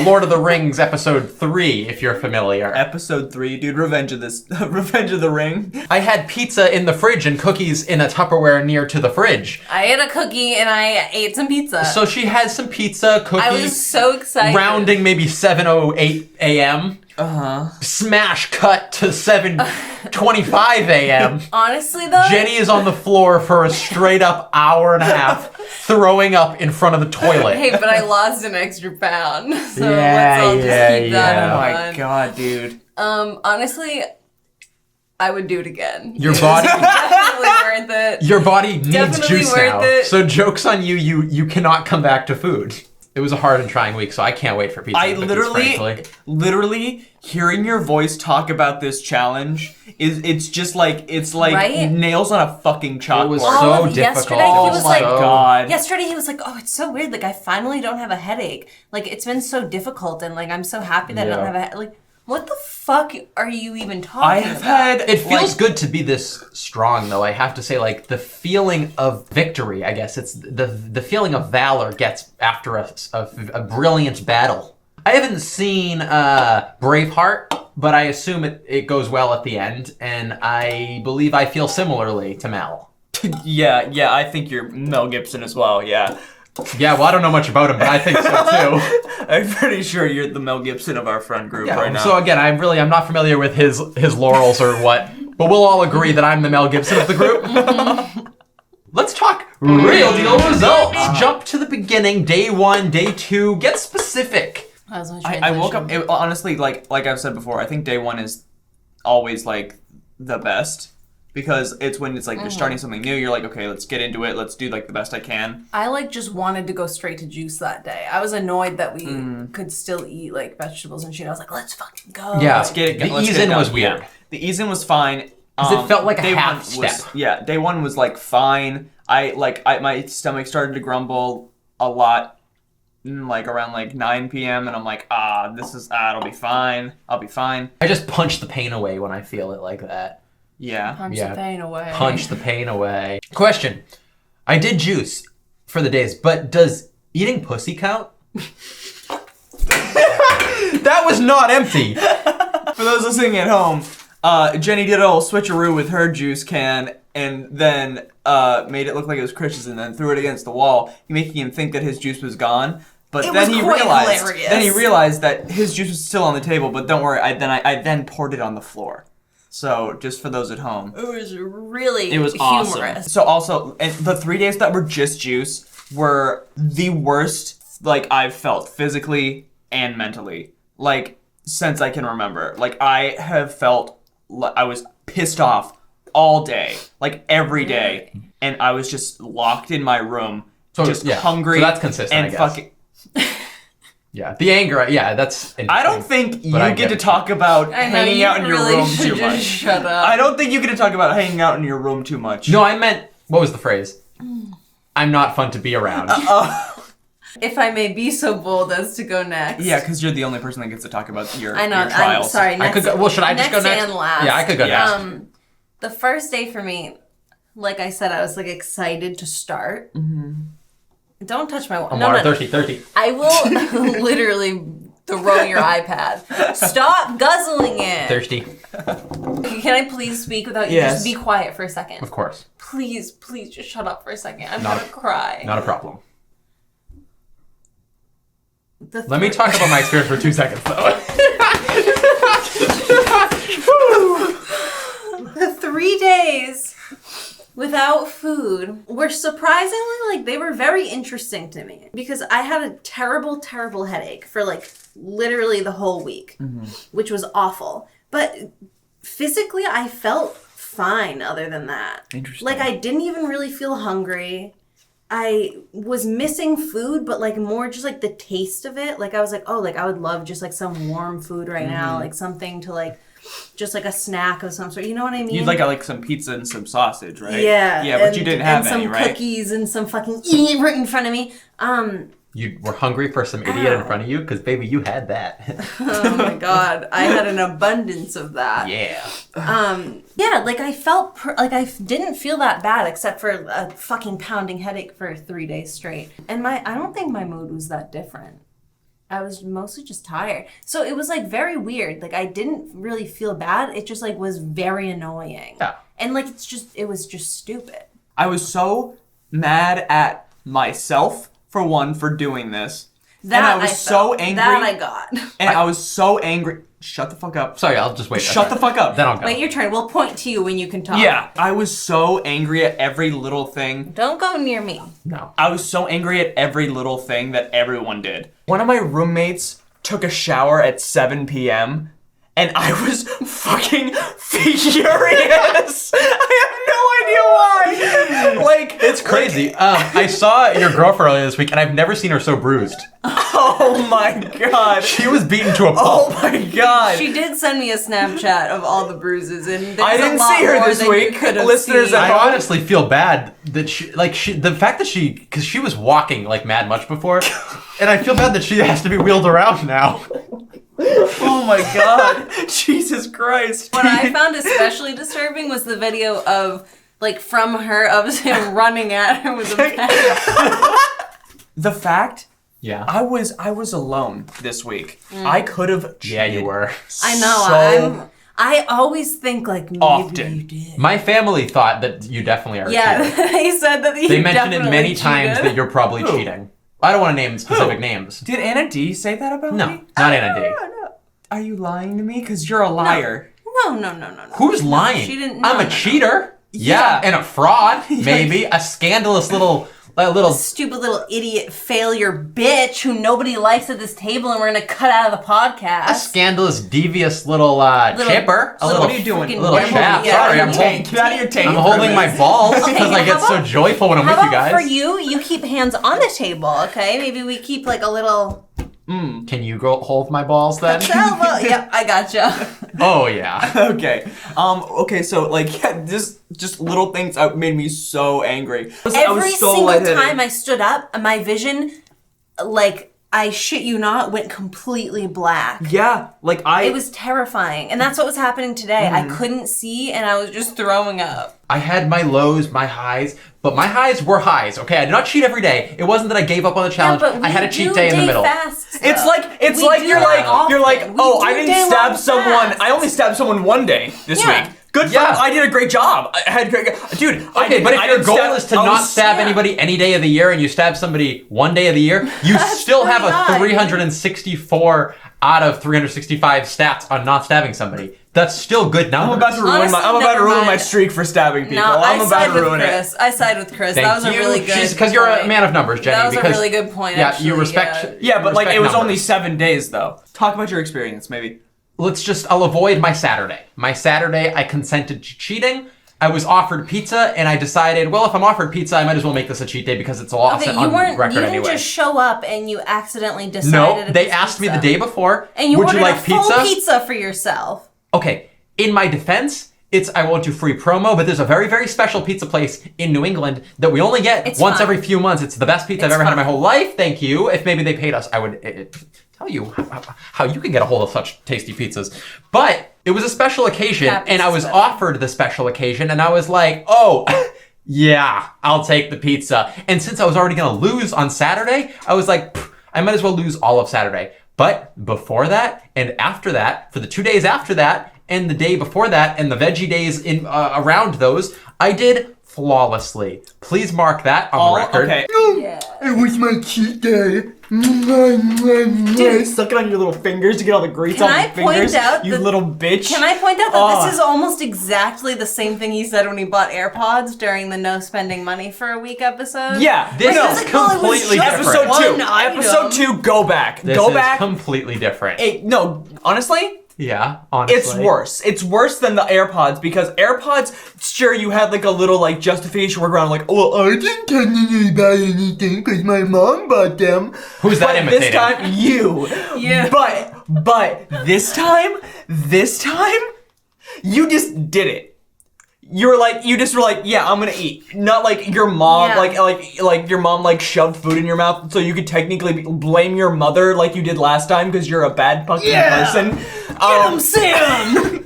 Lord of the Rings episode 3, if you're familiar. Episode 3, dude. Revenge of the Ring. I had pizza in the fridge and cookies in a Tupperware near to the fridge. I ate a cookie and I ate some pizza. So she had some pizza, cookies. I was so excited. Rounding maybe 7:08 a.m. Smash cut to 7:25 a.m. Honestly though, Jenny is on the floor for a straight up hour and a half, throwing up in front of the toilet. hey, but I lost an extra pound, so Yeah, let's all just yeah, keep that yeah. in Oh my mind. god, dude. Honestly, I would do it again. Your body, Definitely worth it. your body needs Definitely juice worth now. it. So jokes on you. You cannot come back to food. It was a hard and trying week, so I can't wait for pizza. I and cookies, frankly. literally hearing your voice talk about this challenge it's like Right? nails on a fucking chalkboard. It was All so of difficult. yesterday, he Oh was my like, god. Yesterday he was like, oh, it's so weird. Like, I finally don't have a headache. Like, it's been so difficult, and like, I'm so happy that I don't Yeah. have a headache. Like, what the fuck are you even talking I about? have had It feels like, good to be this strong, though. I have to say, like the feeling of victory. I guess it's the feeling of valor gets after a brilliant battle. I haven't seen Braveheart, but I assume it goes well at the end, and I believe I feel similarly to Mel. yeah, I think you're Mel Gibson as well, yeah. Yeah, well, I don't know much about him, but I think so too. I'm pretty sure you're the Mel Gibson of our friend group right now. So again, I'm not familiar with his laurels or what But we'll all agree that I'm the Mel Gibson of the group. Let's talk real deal results. Jump to the beginning, day 1, day 2. Get specific. I woke up, honestly, like I've said before, I think day 1 is always like the best. Because it's when it's like you're starting something new, you're like, okay, let's get into it, let's do like the best I can. I like just wanted to go straight to juice that day. I was annoyed that we could still eat like vegetables and shit. I was like, let's fucking go. Yeah, Let's get it. the ease-in was weird. Yeah. The ease-in was fine. Because it felt like a day half 1 was, step. Yeah, day 1 was like fine. My stomach started to grumble a lot, like around like 9 p.m. and I'm like, it'll be fine. I'll be fine. I just punch the pain away when I feel it like that. Yeah. Punch the pain away. Punch the pain away. Question. I did juice for the days, but does eating pussy count? That was not empty. For those listening at home, Jenny did a little switcheroo with her juice can and then made it look like it was Chris's and then threw it against the wall, making him think that his juice was gone. But It then was he quite realized hilarious. then he realized that his juice was still on the table, but don't worry, I then poured it on the floor. So, just for those at home. It was really It was humorous. awesome. So also, and the 3 days that were just juice were the worst, like, I've felt physically and mentally, like, since I can remember. Like, I have felt, I was pissed off all day, like, every day, and I was just locked in my room, hungry. So that's consistent, and I guess. fucking. Yeah, the anger, that's interesting. I don't think you I get to it. talk about hanging out in your room too much. Shut up. I don't think you get to talk about hanging out in your room too much. No, I meant, what was the phrase? I'm not fun to be around. If I may be so bold as to go next. Yeah, because you're the only person that gets to talk about your I know. your trials. I'm sorry. Next, I could go, should I just go next? And last. Yeah, I could go Yeah. next. The first day for me, like I said, I was like excited to start. Mm-hmm. Don't touch my water. I'm water thirsty. I will literally throw your iPad. Stop guzzling it. Thirsty. Can I please speak without you? Yes. Just be quiet for a second. Of course. Please just shut up for a second. I'm gonna cry. Not a problem. Let me talk about my experience for 2 seconds, though. The 3 days without food were surprisingly, like, they were very interesting to me because I had a terrible headache for like literally the whole week, which was awful. But physically, I felt fine other than that. Interesting. Like, I didn't even really feel hungry. I was missing food, but like more just like the taste of it. Like, I was like, oh, like I would love just like some warm food right now, like something to like, just like a snack of some sort. You know what I mean? You'd like some pizza and some sausage, right? Yeah. Yeah, but you didn't have any, some right? cookies and some fucking eat right in front of me. You were hungry for some idiot in front of you? Because, baby, you had that. Oh my god. I had an abundance of that. Yeah. Yeah, like I felt, I didn't feel that bad except for a fucking pounding headache for 3 days straight. And I don't think my mood was that different. I was mostly just tired. So it was like very weird. Like I didn't really feel bad. It just like was very annoying. Yeah. And like it was just stupid. I was so mad at myself for doing this. And I was so angry. That I got. And I was so angry. Shut the fuck up. Sorry, I'll just wait. Shut the fuck up. Then I'll go. Wait your turn. We'll point to you when you can talk. Yeah, I was so angry at every little thing. Don't go near me. No. I was so angry at every little thing that everyone did. One of my roommates took a shower at 7 p.m. and I was fucking furious. I have no idea why. Like, It's crazy. I saw your girlfriend earlier this week, and I've never seen her so bruised. oh my god. She was beaten to a Oh pulp. my god. She did send me a Snapchat of all the bruises, and I didn't see her this week. Listeners at I home. honestly feel bad that the fact that because she was walking like mad much before, and I feel bad that she has to be wheeled around now. Oh my god. Jesus Christ. What I found especially disturbing was the video of, like, from her of him running at her with a pen. The fact Yeah. I was alone this week. I could have Yeah, you were. I know. I always think like maybe Often. you did. My family thought that you definitely are Yeah, cheating. they said that you They mentioned it definitely many times cheated. that you're probably Who? cheating. I don't want to name specific names. Did Anna D say that about No, me? not Anna D. No. Are you lying to me? Because you're a liar. No. Who's lying? She didn't. I'm a cheater. Yeah, and a fraud, maybe. A scandalous little stupid little idiot failure bitch who nobody likes at this table, and we're gonna cut out of the podcast. a scandalous, devious little chipper. little- What are you doing? A little chap. Yeah, Sorry, yeah. I'm Get out of your tank. I'm holding my balls because I how get so about- joyful when I'm How with you about guys. for you keep hands on the table, okay? Maybe we keep like a little. Can you go hold my balls then? Yep, I gotcha. Oh yeah. Okay. Okay. So like, yeah, just little things made me so angry. I Every was so single lightheaded. time I stood up, my vision, like, I shit you not, went completely black. Yeah. Like It was terrifying. And that's what was happening today. I Mm-hmm. couldn't see, and I was just throwing up. I had my lows, my highs, but my highs were highs. Okay, I did not cheat every day. It wasn't that I gave up on the challenge. Yeah, but I had a we cheat do day in the middle. Fasts, It's though. like We do you're that often. like, We oh, do I didn't day-long stab someone. fasts. I only stabbed someone one day this Yeah. week. Good for Yeah. I did a great job. I had great, dude. Okay, but if your goal is to not stab yeah. anybody any day of the year and you stab somebody one day of the year, you still have pretty a high. 364 out of 365 stats on not stabbing somebody. That's still good I'm numbers. about to ruin Honestly, I'm about to never ruin my mind. streak for stabbing people. No, I'm I about side to with ruin Chris. I side with Chris. Thank that was a you. really good Because you're a point. man of numbers, Jenny. That was because, a really good point, Yeah, actually, you respect. yeah. Yeah, but like respect it was numbers. only 7 days though. Talk about your experience, maybe. I'll avoid my Saturday. My Saturday, I consented to cheating. I was offered pizza, and I decided, well, if I'm offered pizza, I might as well make this a cheat day because it's all Okay, set you on weren't. record You didn't anyway. just show up and you accidentally decided. No, to they pick asked me the pizza. day before, And you would ordered you like a full pizza? pizza for yourself. Okay, in my defense, I won't do free promo, but there's a very, very special pizza place in New England that we only get It's once fine. every few months. It's the best pizza I've It's ever had in my fine. whole life. Thank you. If maybe they paid us, I would tell you how you can get a hold of such tasty pizzas. But it was a special occasion, That and I was pizza's better. offered the special occasion, and I was like, oh, yeah, I'll take the pizza. And since I was already going to lose on Saturday, I was like, I might as well lose all of Saturday. But before that and after that, for the 2 days after that, and the day before that, and the veggie days in around those, I did flawlessly. Please mark that on the record. Okay. Yeah. It was my cheat day. Dude, suck it on your little fingers to get all the grease Can off I your fingers. point out you that- little bitch. Can I point out that Ugh. this is almost exactly the same thing he said when he bought AirPods during the no spending money for a week episode? Yeah, This no. is Doesn't know it was completely just different. Episode one 2. item. Episode 2. Go back. This Go is back. completely different. Hey, no, honestly, Yeah, honestly. it's worse. It's worse than the AirPods because AirPods, sure, you had like a little like justification workaround, like, oh, well, I didn't technically buy anything because my mom bought them. Who's that But imitating? this time, you. Yeah. But this time, you just did it. You just were like, yeah, I'm gonna eat. Not like your mom, Yeah. like your mom like shoved food in your mouth, so you could technically blame your mother like you did last time because you're a bad fucking person. Get him, Sam!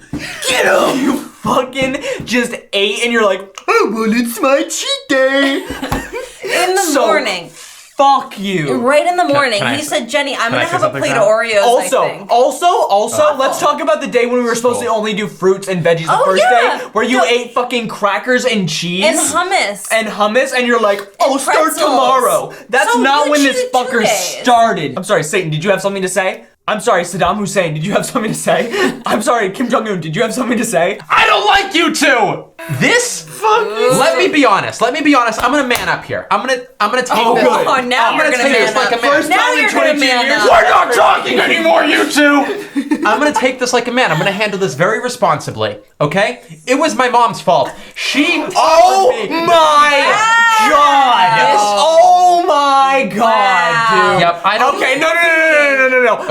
Get him! You fucking just ate and you're like, oh well, it's my cheat day. In the So, morning. Fuck you. Right in the morning, can I he say- said, Jenny, I'm can I gonna say have a something, plate Sam? of Oreos, I think. Also, let's talk about the day when we were supposed to Cool. only do fruits and veggies the Oh, first yeah. day, where you No. ate fucking crackers and cheese. And hummus. And you're like, I'll start pretzels. tomorrow. That's So not you when this cheated 2 fucker days. started. I'm sorry, Satan, did you have something to say? I'm sorry, Saddam Hussein, did you have something to say? I'm sorry, Kim Jong-un, did you have something to say? I don't like you two. This. Let me be honest. I'm gonna man up here. I'm gonna take Oh, this. good. Oh, now I'm you're gonna gonna take this man like a up. man. First Now time in you're gonna 22 man years. up. We're not talking anymore, you two. I'm gonna take this like a man. I'm gonna handle this very responsibly. Okay? It was my mom's fault. She. Oh offered me- my god! Oh my god, Wow. dude. Yep, I don't. Okay, no.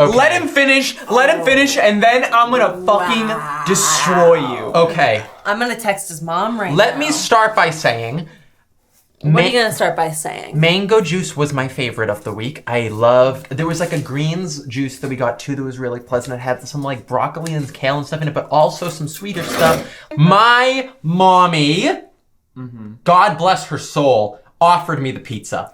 Okay. Let him finish, and then I'm gonna fucking destroy you. Okay. I'm gonna text his mom right Let now. me start by saying. What are you gonna start by saying? Mango juice was my favorite of the week. I loved. There was like a greens juice that we got too that was really pleasant. It had some like broccoli and kale and stuff in it, but also some sweeter stuff. My mommy, God bless her soul, offered me the pizza,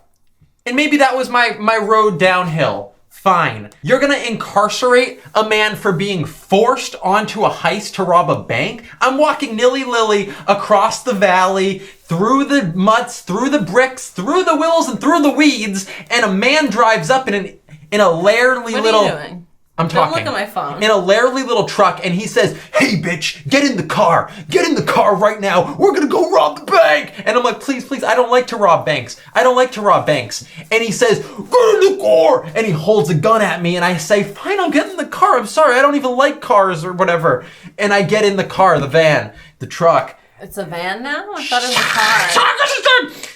and maybe that was my road downhill. Fine. You're gonna incarcerate a man for being forced onto a heist to rob a bank? I'm walking nilly-lilly across the valley, through the muds, through the bricks, through the willows, and through the weeds, and a man drives up in a lairly What little... are you doing? I'm Don't talking. look at my phone. In a larely little truck, and he says, "Hey, bitch, get in the car. Get in the car right now. We're gonna go rob the bank." And I'm like, please, I don't like to rob banks. I don't like to rob banks. And he says, "Get in the car." And he holds a gun at me, and I say, "Fine, I'll get in the car. I'm sorry, I don't even like cars or whatever." And I get in the car, the van, the truck. It's a van now? I thought it was a car.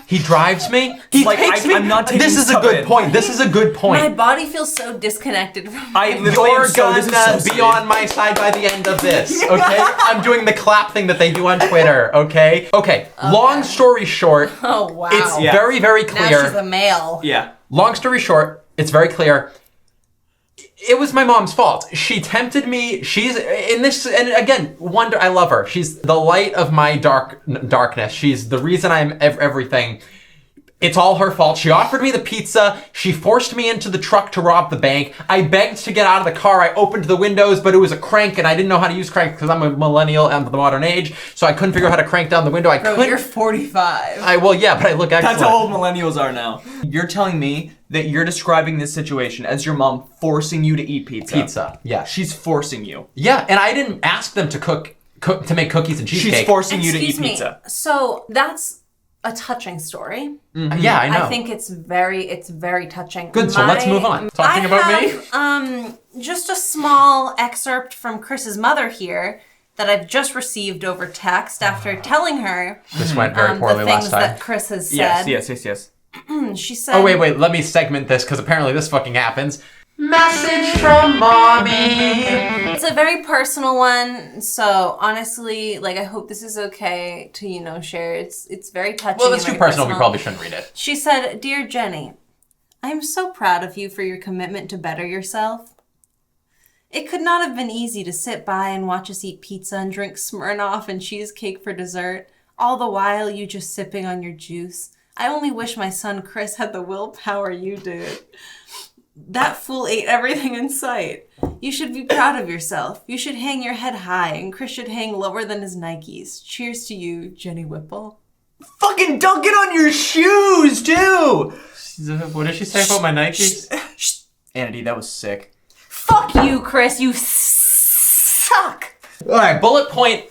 He drives me. He Like, takes me. I'm not taking This is a stuff good in. point. This is a good point. My body feels so disconnected from I literally You're am so, this is gonna so be on my side by the end of this, okay? I'm doing the clap thing that they do on Twitter, okay? Okay, long story short, Oh, wow. it's Yeah. very, very Now clear. she's a male. Yeah. Long story short, it's very clear. It was my mom's fault. She tempted me. She's in this, and again, wonder. I love her. She's the light of my darkness. She's the reason I'm everything. It's all her fault. She offered me the pizza. She forced me into the truck to rob the bank. I begged to get out of the car. I opened the windows, but it was a crank, and I didn't know how to use crank because I'm a millennial and the modern age, so I couldn't figure out how to crank down the window. I Bro, couldn't. you're 45. Well, yeah, but I look excellent. That's how old millennials are now. You're telling me that you're describing this situation as your mom forcing you to eat pizza. Pizza, yeah. She's forcing you. Yeah, and I didn't ask them to to make cookies and cheesecake. She's forcing you to eat Excuse me. pizza. So that's a touching story. Yeah, I know. I think it's very touching. Good, so let's move on. Talking about me? Just a small excerpt from Chris's mother here that I've just received over text after telling her This went very the poorly things last time. that Chris has said. Yes. She said, Oh, wait, let me segment this because apparently this fucking happens. Message from mommy. It's a very personal one, so honestly, like, I hope this is okay to, share. It's very touching. Well, if it's and too very personal, we probably shouldn't read it. She said, "Dear Jenny, I am so proud of you for your commitment to better yourself. It could not have been easy to sit by and watch us eat pizza and drink Smirnoff and cheesecake for dessert, all the while you just sipping on your juice. I only wish my son Chris had the willpower you did. That fool ate everything in sight. You should be proud of yourself. You should hang your head high, and Chris should hang lower than his Nikes. Cheers to you, Jenny Whipple." Fucking dunk it on your shoes, too! What did she say about my Nikes? Andy, that was sick. Fuck you, Chris. You suck. All right, bullet point,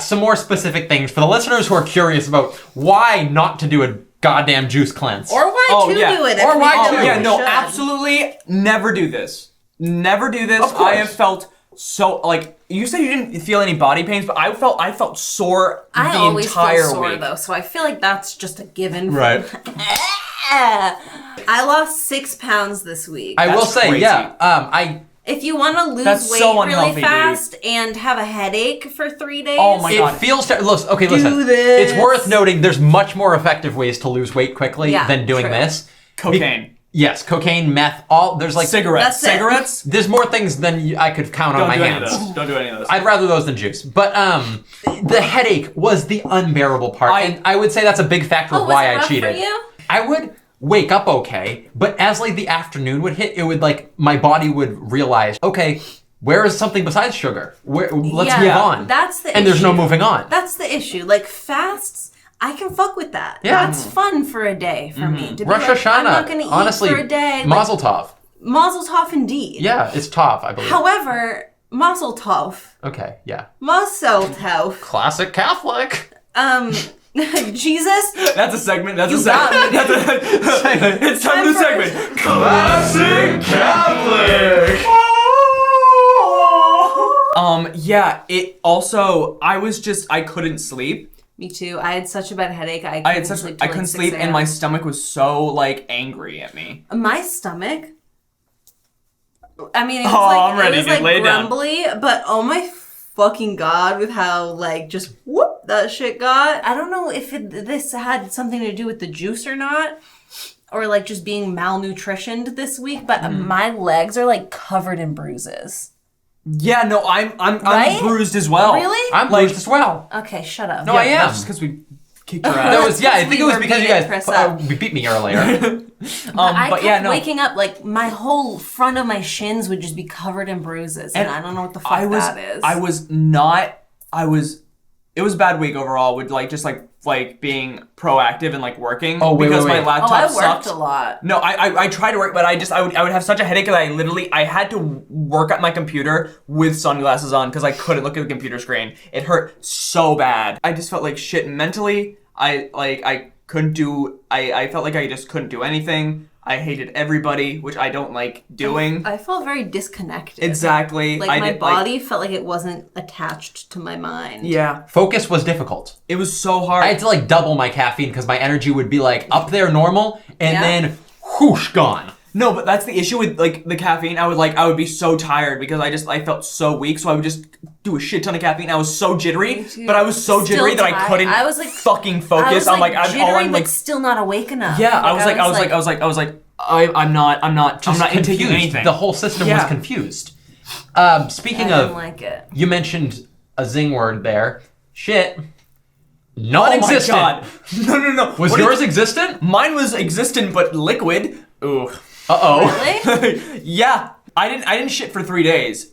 some more specific things for the listeners who are curious about why not to do a goddamn juice cleanse. Or why Oh, to yeah. do it? Or if why we to. don't Yeah, no, should. absolutely never do this. Never do this. Of course. I have felt so, like, you said you didn't feel any body pains, but I felt sore I the always entire feel sore week. though, so I feel like that's just a given. Right. I lost 6 pounds this week. I will That's say, crazy. yeah, If you want to lose That's weight so really unhealthy, dude. fast and have a headache for 3 days, Oh my it God. feels, okay, Do listen, this. it's worth noting there's much more effective ways to lose weight quickly Yeah, than doing true. this. Cocaine. Yes, cocaine, meth, there's like, Cigarettes. That's it. Cigarettes? there's more things than I could count on Don't my do any of hands. those. Don't do any of those. I'd rather those than juice. But the headache was the unbearable part. And I would say that's a big factor Oh, of was why it I rough cheated. for you? I would wake up okay, but as like the afternoon would hit, it would like my body would realize, okay, where is something besides sugar? Let's Yeah, move on. that's the and there's no issue. moving on. That's the issue. Like fasts, I can fuck with that. Yeah. That's fun for a day for me. To be Rosh like, Hashanah, I'm not going to honestly, eat for a day. Mazel tov. Mazel tov indeed. Yeah, it's tov, I believe. However, Mazel tov. Okay, yeah. Mazel tov. Classic Catholic. Jesus. That's a segment. That's You a segment. got me. It's time for the Time for- segment. Classic Catholic. Yeah. It also. I couldn't sleep. Me too. I had such a bad headache. I couldn't sleep, and my stomach was so like angry at me. My stomach. I mean, it was I'm ready, it was dude. like Lay it down. grumbly, but oh my fucking god, with how like just whoop that shit got. I don't know if this had something to do with the juice or not, or like just being malnutritioned this week. But my legs are like covered in bruises. Yeah, no, I'm Right? bruised as well. Really? I'm bruised as well. Okay, shut up. No, I am. That's just because we kicked your That ass. was, yeah, I think it was We because you beat guys Chris up. beat me earlier. I but kept yeah, no. waking up like my whole front of my shins would just be covered in bruises, and I don't know what the fuck that is. It was a bad week overall with like just like like being proactive and like working. Oh, wait, because wait, wait. my laptop I worked sucked. a lot. No, I tried to work, but I would have such a headache that I had to work at my computer with sunglasses on because I couldn't look at the computer screen. It hurt so bad. I just felt like shit mentally. I couldn't do. I felt like I just couldn't do anything. I hated everybody, which I don't like doing. I felt very disconnected. Exactly. Like my body felt like it wasn't attached to my mind. Yeah. Focus was difficult. It was so hard. I had to like double my caffeine because my energy would be like up there normal and then whoosh, gone. No, but that's the issue with like the caffeine. I would be so tired because I felt so weak, so I would just do a shit ton of caffeine. I was so jittery, but I was so jittery that I couldn't fucking focus. I'm jittery, but still not awake enough. Yeah, I was like, I'm not intaking anything. The whole system was confused. Speaking I of, didn't like it. You mentioned a zing word there. Shit. Non-existent. Oh my god. No. Was yours existent? Mine was existent, but liquid. Ooh. Uh-oh. Really? Yeah. I didn't shit for 3 days.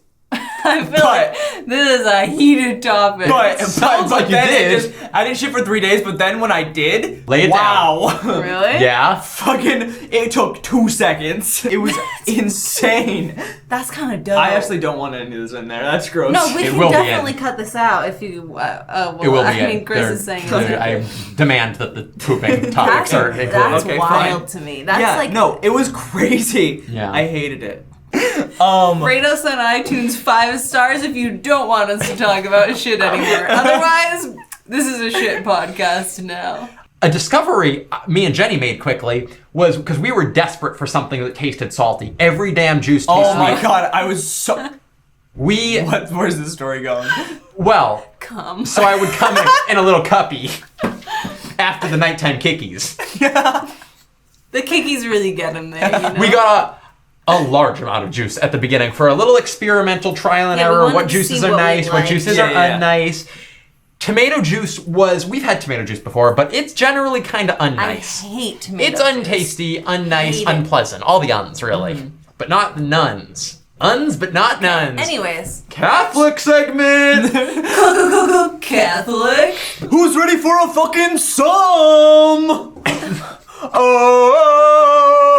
I feel like this is a heated topic. Sounds like you did. I didn't shit for 3 days, but then when I did, Lay it wow. down. Really? Yeah. Fucking, it took 2 seconds. It was insane. That's kind of dope. I actually don't want any of this in there. That's gross. No, we It can will be definitely in. cut this out if you. It will be. I mean, Chris is saying it. I demand that the pooping topics are included. That's Okay, wild fine. to me. That's yeah, like no, it was crazy. Yeah. I hated it. Rate us on iTunes 5 stars if you don't want us to talk about shit anymore. Otherwise, this is a shit podcast now. A discovery me and Jenny made quickly was because we were desperate for something that tasted salty. Every damn juice tastes Oh my sweet. god, I was so. Where's this story going? Well, Come. so I would come in a little cuppy after the nighttime kickies. The kickies really get him there, you know? We got a large amount of juice at the beginning for a little experimental trial and Yeah, we error. wanted What to juices see are what we nice, what liked. juices Yeah, are yeah. unnice. Tomato juice we've had tomato juice before, but it's generally kind of I unnice. hate tomato It's juice. untasty, unnice, Hate it. unpleasant. All the uns, really. But not the nuns. Uns, but not nuns. Anyways. Catholic segment! Catholic. Who's ready for a fucking psalm?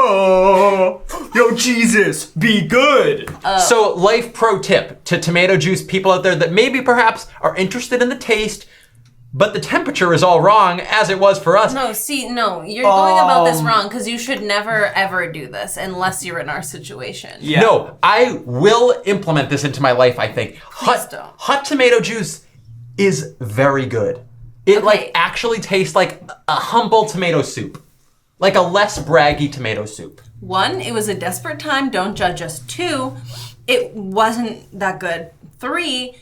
Oh, yo, Jesus, be good. So, life pro tip to tomato juice people out there that maybe perhaps are interested in the taste, but the temperature is all wrong, as it was for us. No, you're going about this wrong because you should never ever do this unless you're in our situation. Yeah. No, I will implement this into my life, I think. Please don't. Hot tomato juice is very good. It Okay. actually tastes like a humble tomato soup. Like a less braggy tomato soup. 1, it was a desperate time. Don't judge us. 2, it wasn't that good. 3,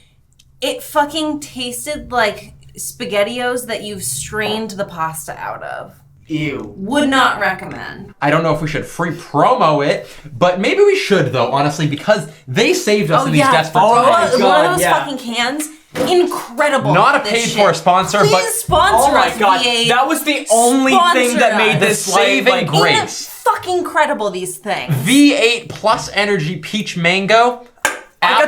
it fucking tasted like SpaghettiOs that you've strained the pasta out of. Ew. Would not recommend. I don't know if we should free promo it, but maybe we should though, honestly, because they saved us in these desperate Oh my times. God. One of those yeah. fucking cans. Incredible. Not a this paid shit. for sponsor, Please but sponsor Oh my us, god, V8. that was the only thing that made The this saving grace. Fucking incredible, these things. V8 plus energy peach mango. I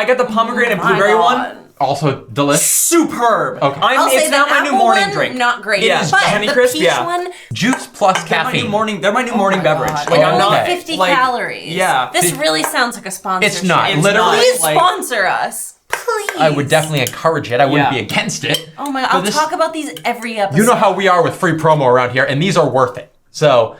got the pomegranate My blueberry God. one. Also delicious. Superb. Okay. I'll say It's now the my new apple morning one, drink. Not great. Yeah, But Honey the Crisp, peach yeah. one, Juice plus They're my caffeine. new morning beverage. God, Like I'm only not 50 like, calories. Yeah. This really sounds like a sponsorship. It's not. It's Literally. not. Please like- sponsor us. Please. I would definitely encourage it. I wouldn't Yeah. be against it. Oh my god, But I'll this- talk about these every episode. You know how we are with free promo around here, and these are worth it. So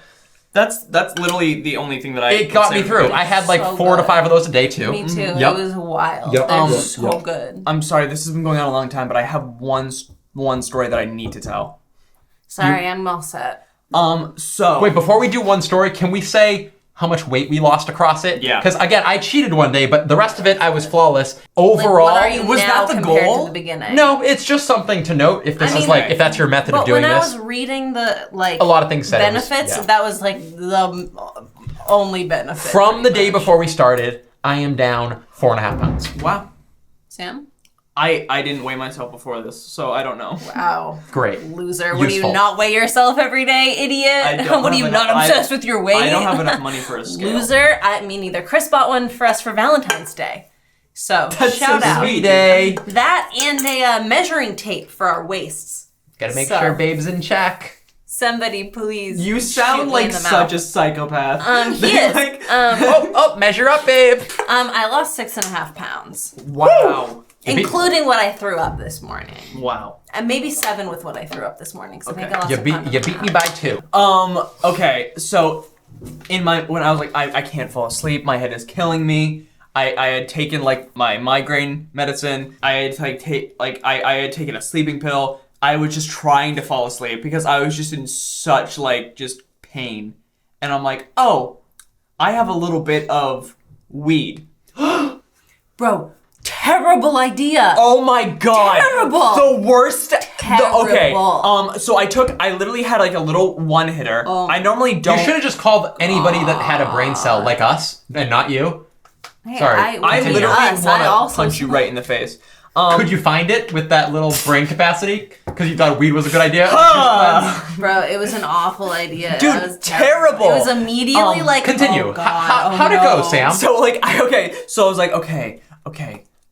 That's literally the only thing that I. it got me consider through. good. I had like So 4 to good. 5 of those a day too. Me too. Yep. It was wild. Yep. They're Yep. so Yep. good. I'm sorry. This has been going on a long time, but I have one story that I need to tell. Sorry, I'm all set. So Wait, before we do one story, can we say how much weight we lost across it? Yeah. Because again, I cheated one day, but the rest of it I was flawless. Overall, Like, what are you was now that the compared goal? to the beginning? no, it's just something to note if this I is mean- like if that's your method of But doing when I this. was reading the A lot of things said it was- benefits, yeah. that was like the only benefit. From the pretty day much. before we started, I am down 4.5 pounds. wow. Sam? I didn't weigh myself before this, so I don't know. Wow. Great. Loser. What do Useful. you not weigh yourself every day, idiot? I don't What are have you enough- not obsessed with your weight? I don't have enough money for a scale. Loser. I mean, neither. Chris bought one for us for Valentine's Day. So, That's shout so out. sweet. Day. That and a measuring tape for our waists. Gotta make So- sure babe's in check. Somebody please. You shoot sound me like in the such mouth. a psychopath. He is. Like, Oh, measure up, babe. I lost 6.5 pounds, wow. including what I threw up this morning, Wow. and maybe 7 with what I threw up this morning. So I think I lost You a pound and a beat me half. by 2. Okay, so when I was like, I can't fall asleep, my head is killing me. I had taken like my migraine medicine. I had I had taken a sleeping pill. I was just trying to fall asleep because I was just in such like just pain. And I'm like, oh, I have a little bit of weed. Bro, terrible idea. Oh my god. Terrible. The worst. Okay. Terrible. So I literally had like a little one hitter. Oh. I normally don't. You should have just called anybody that had a brain cell like us and not you. Hey, Sorry. I Continue. literally us, want I to also punch you smoke. right in the face. Could you find it with that little brain capacity? Because you thought weed was a good idea? Bro, it was an awful idea. Dude, It was terrible. It was immediately like, Continue. oh god, How'd it go, no. Sam? So like so I was like, okay,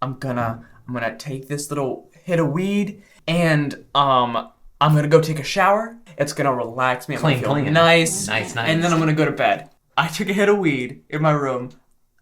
I'm gonna take this little hit of weed and I'm gonna go take a shower. It's gonna relax me. I'm gonna feel Clean. nice. Nice. And then I'm gonna go to bed. I took a hit of weed in my room.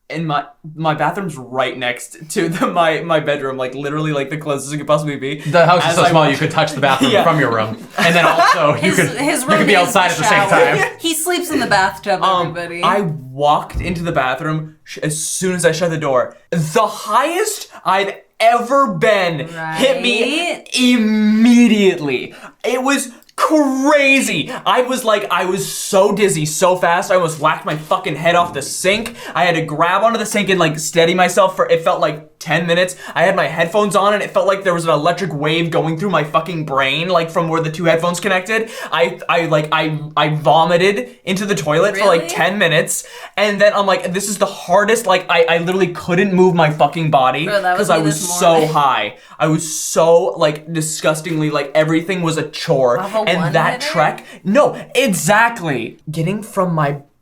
And my bathroom's right next to my bedroom, like literally like the closest it could possibly be. The house is As so I small you walked- could touch the bathroom Yeah. from your room. And then also you could be room outside is at the same shower. time. He sleeps in the bathtub, everybody. I walked into the bathroom as soon as I shut the door. The highest I'd ever been hit me Right? immediately. It was crazy. I was so dizzy so fast. I almost whacked my fucking head off the sink. I had to grab onto the sink and like steady myself for it felt like 10 minutes. I had my headphones on and it felt like there was an electric wave going through my fucking brain, like from where the two headphones connected. I vomited into the toilet for like Really? 10 minutes, and then I'm like, this is the hardest. Like I literally couldn't move my fucking body Bro, that was because I me was this so morning. high. I was so like disgustingly like everything was a chore, Of a and that one-hitter? trek. No, exactly. Getting from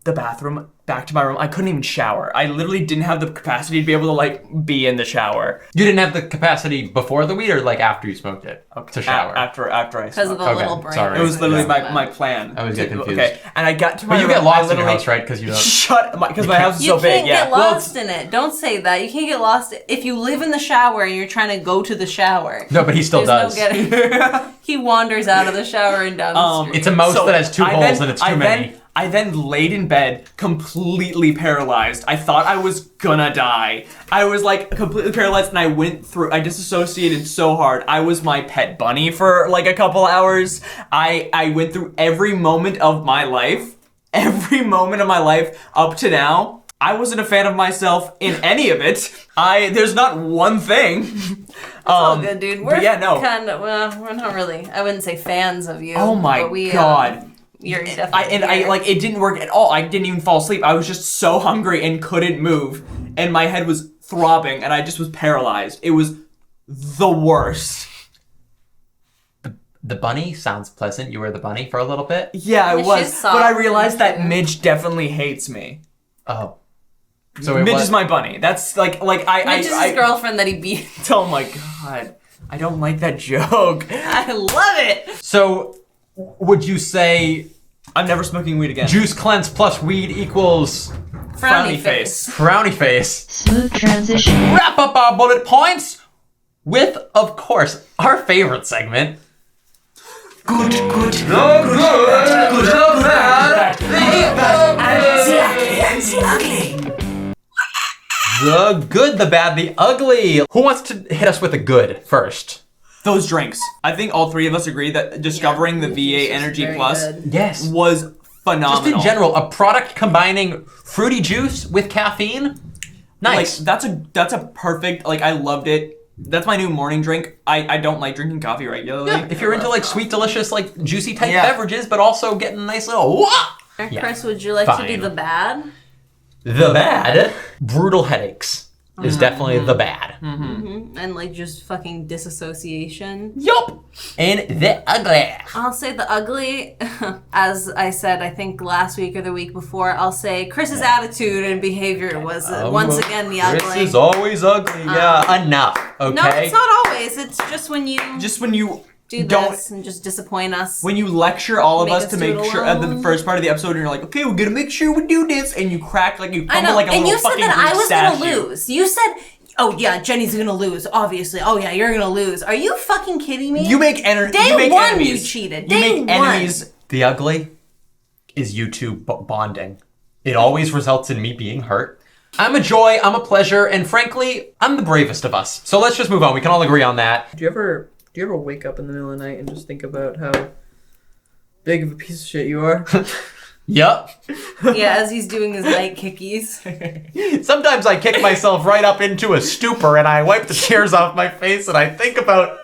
the bathroom back to my room, I couldn't even shower. I literally didn't have the capacity to be able to like be in the shower. You didn't have the capacity before the weed or like after you smoked it to shower? After I Because of smoked. the Okay, little brain. sorry. It was literally Yeah. my plan. I always get confused. Okay, and I got to my But you room, get lost I in your literally- house, right? Because you don't. Shut because my house is You so big. can't Yeah. get lost in it. Don't say that. You can't get lost if you live in the shower and you're trying to go to the shower. No, but he still There's does. no getting. He wanders out of the shower and down the street. It's a mouse that has two holes and it's too many. I then laid in bed, completely paralyzed. I thought I was gonna die. I was like completely paralyzed, and I disassociated so hard. I was my pet bunny for like a couple hours. I went through every moment of my life up to now. I wasn't a fan of myself in any of it. There's not one thing. all good, dude. We're but yeah, no. kind of. Well, we're not really. I wouldn't say fans of you. Oh my but we, god. You're definitely. I like it didn't work at all. I didn't even fall asleep. I was just so hungry and couldn't move, and my head was throbbing, and I just was paralyzed. It was the worst. The bunny sounds pleasant. You were the bunny for a little bit. Yeah, it Mitch was. is But I soft, realized that too. Midge definitely hates me. Oh. So it Midge was is my bunny. That's like I. Mitch is his girlfriend that he beat. Oh my god, I don't like that joke. I love it. So would you say I'm never smoking weed again. juice cleanse plus weed equals Frowny face. frowny face? Smooth transition. Wrap up our bullet points with, of course, our favorite segment. The good, the bad, the ugly. Who wants to hit us with the good first? Those drinks. I think all three of us agree that discovering the it's VA just Energy very Plus good. Yes. was phenomenal. Just in general, a product combining fruity juice with caffeine. Nice. Like that's a perfect, like I loved it. That's my new morning drink. I don't like drinking coffee regularly. Yeah, if you're into like sweet, delicious, like juicy type Yeah. beverages, but also getting a nice little wah! Chris, would you like to Fine. do the bad? The bad, brutal headaches is definitely the bad. And like just fucking disassociation. Yup. And the ugly. I'll say the ugly, as I said, I think last week or the week before, I'll say Chris's attitude and behavior was once again the ugly. This is always ugly. Yeah, enough. Okay. No, it's not always. It's just when you. Just when you do this and just disappoint us. When you lecture all of Make us us to do make it sure at the alone. first part of the episode, and you're like, okay, we're gonna make sure we do this, and you crack like you crumble like a and little you said fucking that I Greek was statue. gonna lose. You said, "Oh yeah, Jenny's gonna lose." Obviously. Oh yeah, you're gonna lose. Are you fucking kidding me? You make Day you make one, enemies. you cheated. You Day make one. enemies. The ugly is you two bonding. It always results in me being hurt. I'm a joy, I'm a pleasure, and frankly, I'm the bravest of us. So let's just move on. We can all agree on that. Do you ever wake up in the middle of the night and just think about how big of a piece of shit you are? Yup. Yeah, as he's doing his night kickies. Sometimes I kick myself right up into a stupor and I wipe the tears off my face and I think about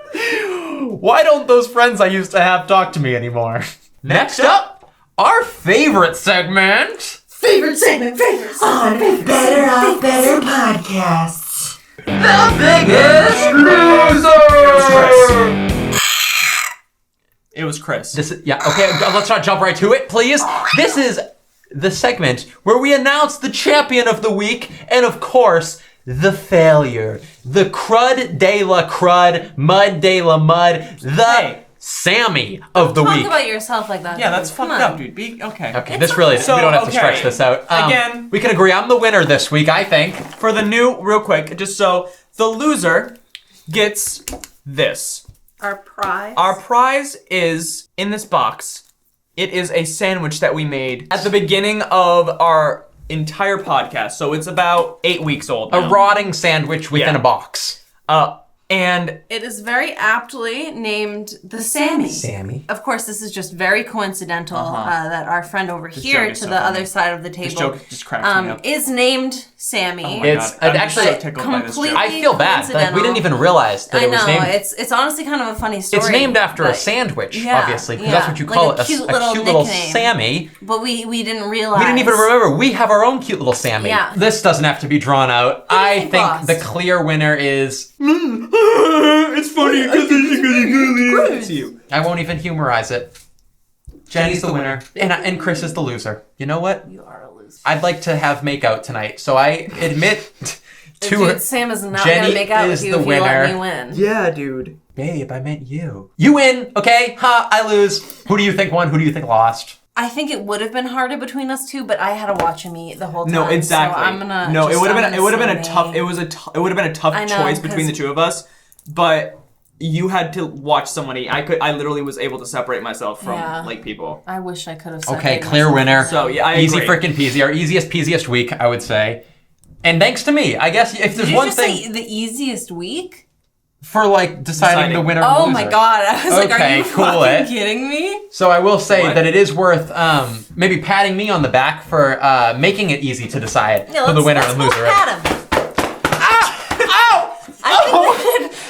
why don't those friends I used to have talk to me anymore? Next up, our favorite segment. Favorite segment. Better Off Better podcasts. The Biggest Loser! It was Chris. Okay, let's not jump right to it, please. This is the segment where we announce the champion of the week, and of course, the failure. The crud de la crud, mud de la mud, the Sammy of the Talk week. about yourself like that. Yeah, dude. that's Come fucked on. up, dude. Okay. Okay, It's this really, okay. we don't have to So, stretch okay. this out. Again- We can agree I'm the winner this week, I think. For the new, real quick, just so the loser gets this. Our prize. Our prize is in this box. It is a sandwich that we made at the beginning of our entire podcast. So it's about 8 weeks old A now. rotting sandwich within Yeah. a box. And It is very aptly named the Sammy. Sammy. Of course, this is just very coincidental that our friend over here joke is to so the funny. other side of the this table joke just cracks me up. is named Sammy. Oh my It's- God. I'm actually just so tickled by this completely- joke. I feel bad. Like, we coincidental. didn't even realize that I it was know named. it's honestly kind of a funny story. It's named after a but- sandwich, yeah, obviously, because yeah. that's what you Like call a it. cute A little cute little nickname. Sammy. But we didn't realize. We didn't even remember. We have our own cute little Sammy. Yeah. This doesn't have to be drawn out. do you I think, think boss? the clear winner is. It's funny because it's you. I won't even humorize it. Jenny's the winner, and Chris is the loser. You know what? You are a loser. I'd like to have makeout tonight, so I admit to Dude, Sam is not Jenny gonna make out is with you the if you let me winner. win. Yeah, dude. Babe, I meant you. You win, okay? Ha, I lose. Who do you think won? Who do you think lost? I think it would have been harder between us two, but I had to watch him eat the whole time. No, exactly. So I'm gonna. no, it just- would have I'm been. It gonna would have been a say tough. me. It would have been a tough I know, choice between the 'cause- two of us. But you had to watch somebody. I literally was able to separate myself from Yeah. like people. I wish I could have. Okay, separated clear myself winner. from So that. yeah, I Easy agree. frickin' peasy. Our easiest peasiest week, I would say. And thanks to me, I guess if there's Did you one just thing say the easiest week? for like deciding the Deciding. winner. and Oh loser. my god! I was like, are Okay, you cool fucking it. kidding me? So I will say What? that it is worth maybe patting me on the back for making it easy to decide Yeah, who the winner let's and both loser is. pat him. Ow!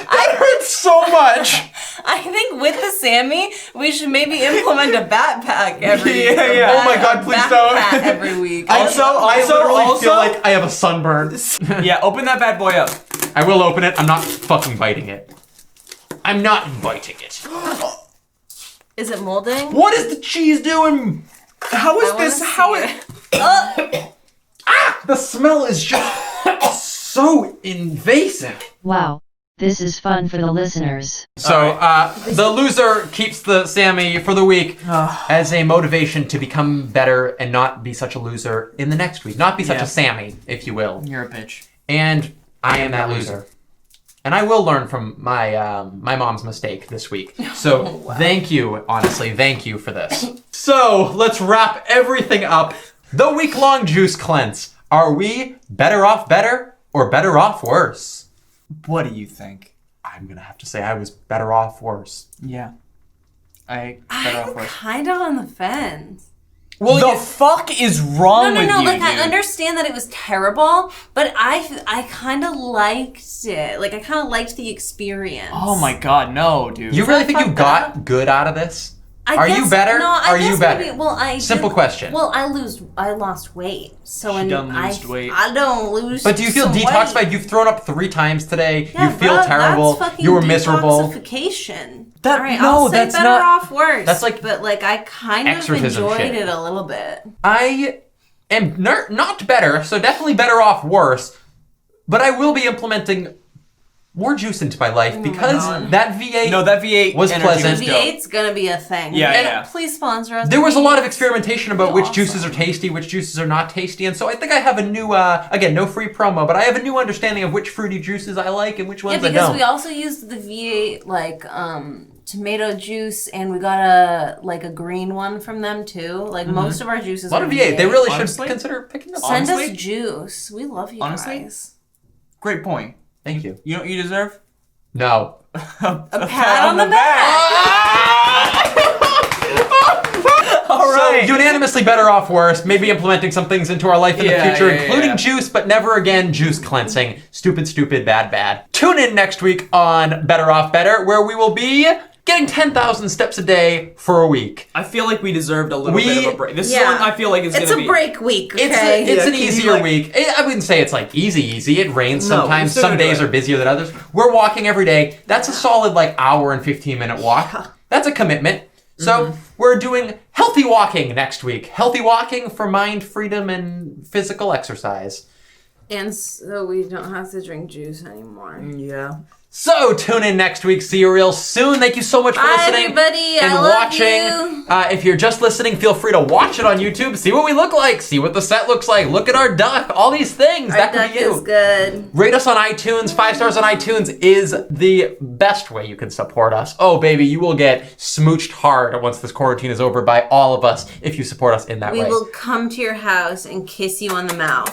I hurts so much. I think with the Sammy, we should maybe implement a backpack every. Yeah, a yeah. Oh my God, please backpack don't. every week. I Also, literally feel like I have a sunburn. Yeah, open that bad boy up. I will open it. I'm not fucking biting it. I'm not biting it. Is it molding? What is the cheese doing? How is I wanna this? see How it. is? The smell is just so invasive. Wow, this is fun for the listeners. So, the loser keeps the Sammy for the week as a motivation to become better and not be such a loser in the next week. Not be such Yeah. a Sammy, if you will. You're a bitch. And I am that loser. And I will learn from my my mom's mistake this week. So thank you, honestly, thank you for this. So let's wrap everything up. The week-long juice cleanse. Are we better off better or better off worse? What do you think? I'm gonna have to say I was better off worse. Yeah. I better off I'm worse. kind of on the fence. Well, the fuck is wrong with No. you, Like I dude? understand that it was terrible, but I kind of liked it. Like I kind of liked the experience. Oh my god, no, dude. You really think you fucked got up? good out of this? I Are guess, you better? No, I Are guess you better? Maybe, well, I Simple did- question. Well, I lost weight, so She when done I lost weight. I don't lose. But do you feel some detoxified? weight. You've thrown up 3 times today. Yeah, you feel bro, terrible. That's fucking You were miserable. detoxification. That- All right, no, I'll say that's better not- off worse. that's like but like I kind of exorcism enjoyed shit. it a little bit. I am not better, so definitely better off worse. But I will be implementing more juice into my life because that V8 No, that V8 was energy pleasant. was dope. V8's gonna be a thing. Yeah, And yeah. Please sponsor us. There was a lot of experimentation about which Awesome. juices are tasty, which juices are not tasty, and so I think I have a new, again, no free promo, but I have a new understanding of which fruity juices I like and which ones I because don't. we also used the V8 like tomato juice, and we got a green one from them too. Like most of our juices. a lot are of V8. They really Honestly? should consider picking up. Send Honestly? us juice. We love you Honestly? guys. Great point. Thank you. You know what you deserve? No. A Pat on the back. All right. So, unanimously better off worse, maybe implementing some things into our life in the Yeah, future, yeah, including yeah. juice, but never again juice cleansing. Stupid, stupid, bad, bad. Tune in next week on Better Off Better, where we will be getting 10,000 steps a day for a week. I feel like we deserved a little bit of a break. This is Yeah. one I feel like is It's gonna a be. break week. It's, Okay. it's an can you, easier like- week. I wouldn't say it's like easy. It rains No, sometimes. we're still Some gonna do days it. are busier than others. We're walking every day. That's a solid like hour and 15-minute walk. That's a commitment. So we're doing healthy walking next week. Healthy walking for mind freedom and physical exercise. And so we don't have to drink juice anymore. Yeah. So tune in next week. See you real soon. Thank you so much for Bye, listening everybody. and I love watching. you. If you're just listening, feel free to watch it on YouTube. See what we look like. See what the set looks like. Look at our duck. All these things. Our that could duck be you. is good. Rate us on iTunes. 5 stars on iTunes is the best way you can support us. Oh, baby, you will get smooched hard once this quarantine is over by all of us if you support us in that We way. will come to your house and kiss you on the mouth.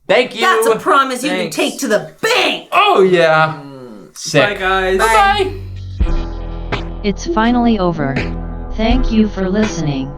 Thank you. That's a promise you can Thanks. take to the bank. Oh, yeah. Sick. Bye, guys. Bye. It's finally over. Thank you for listening.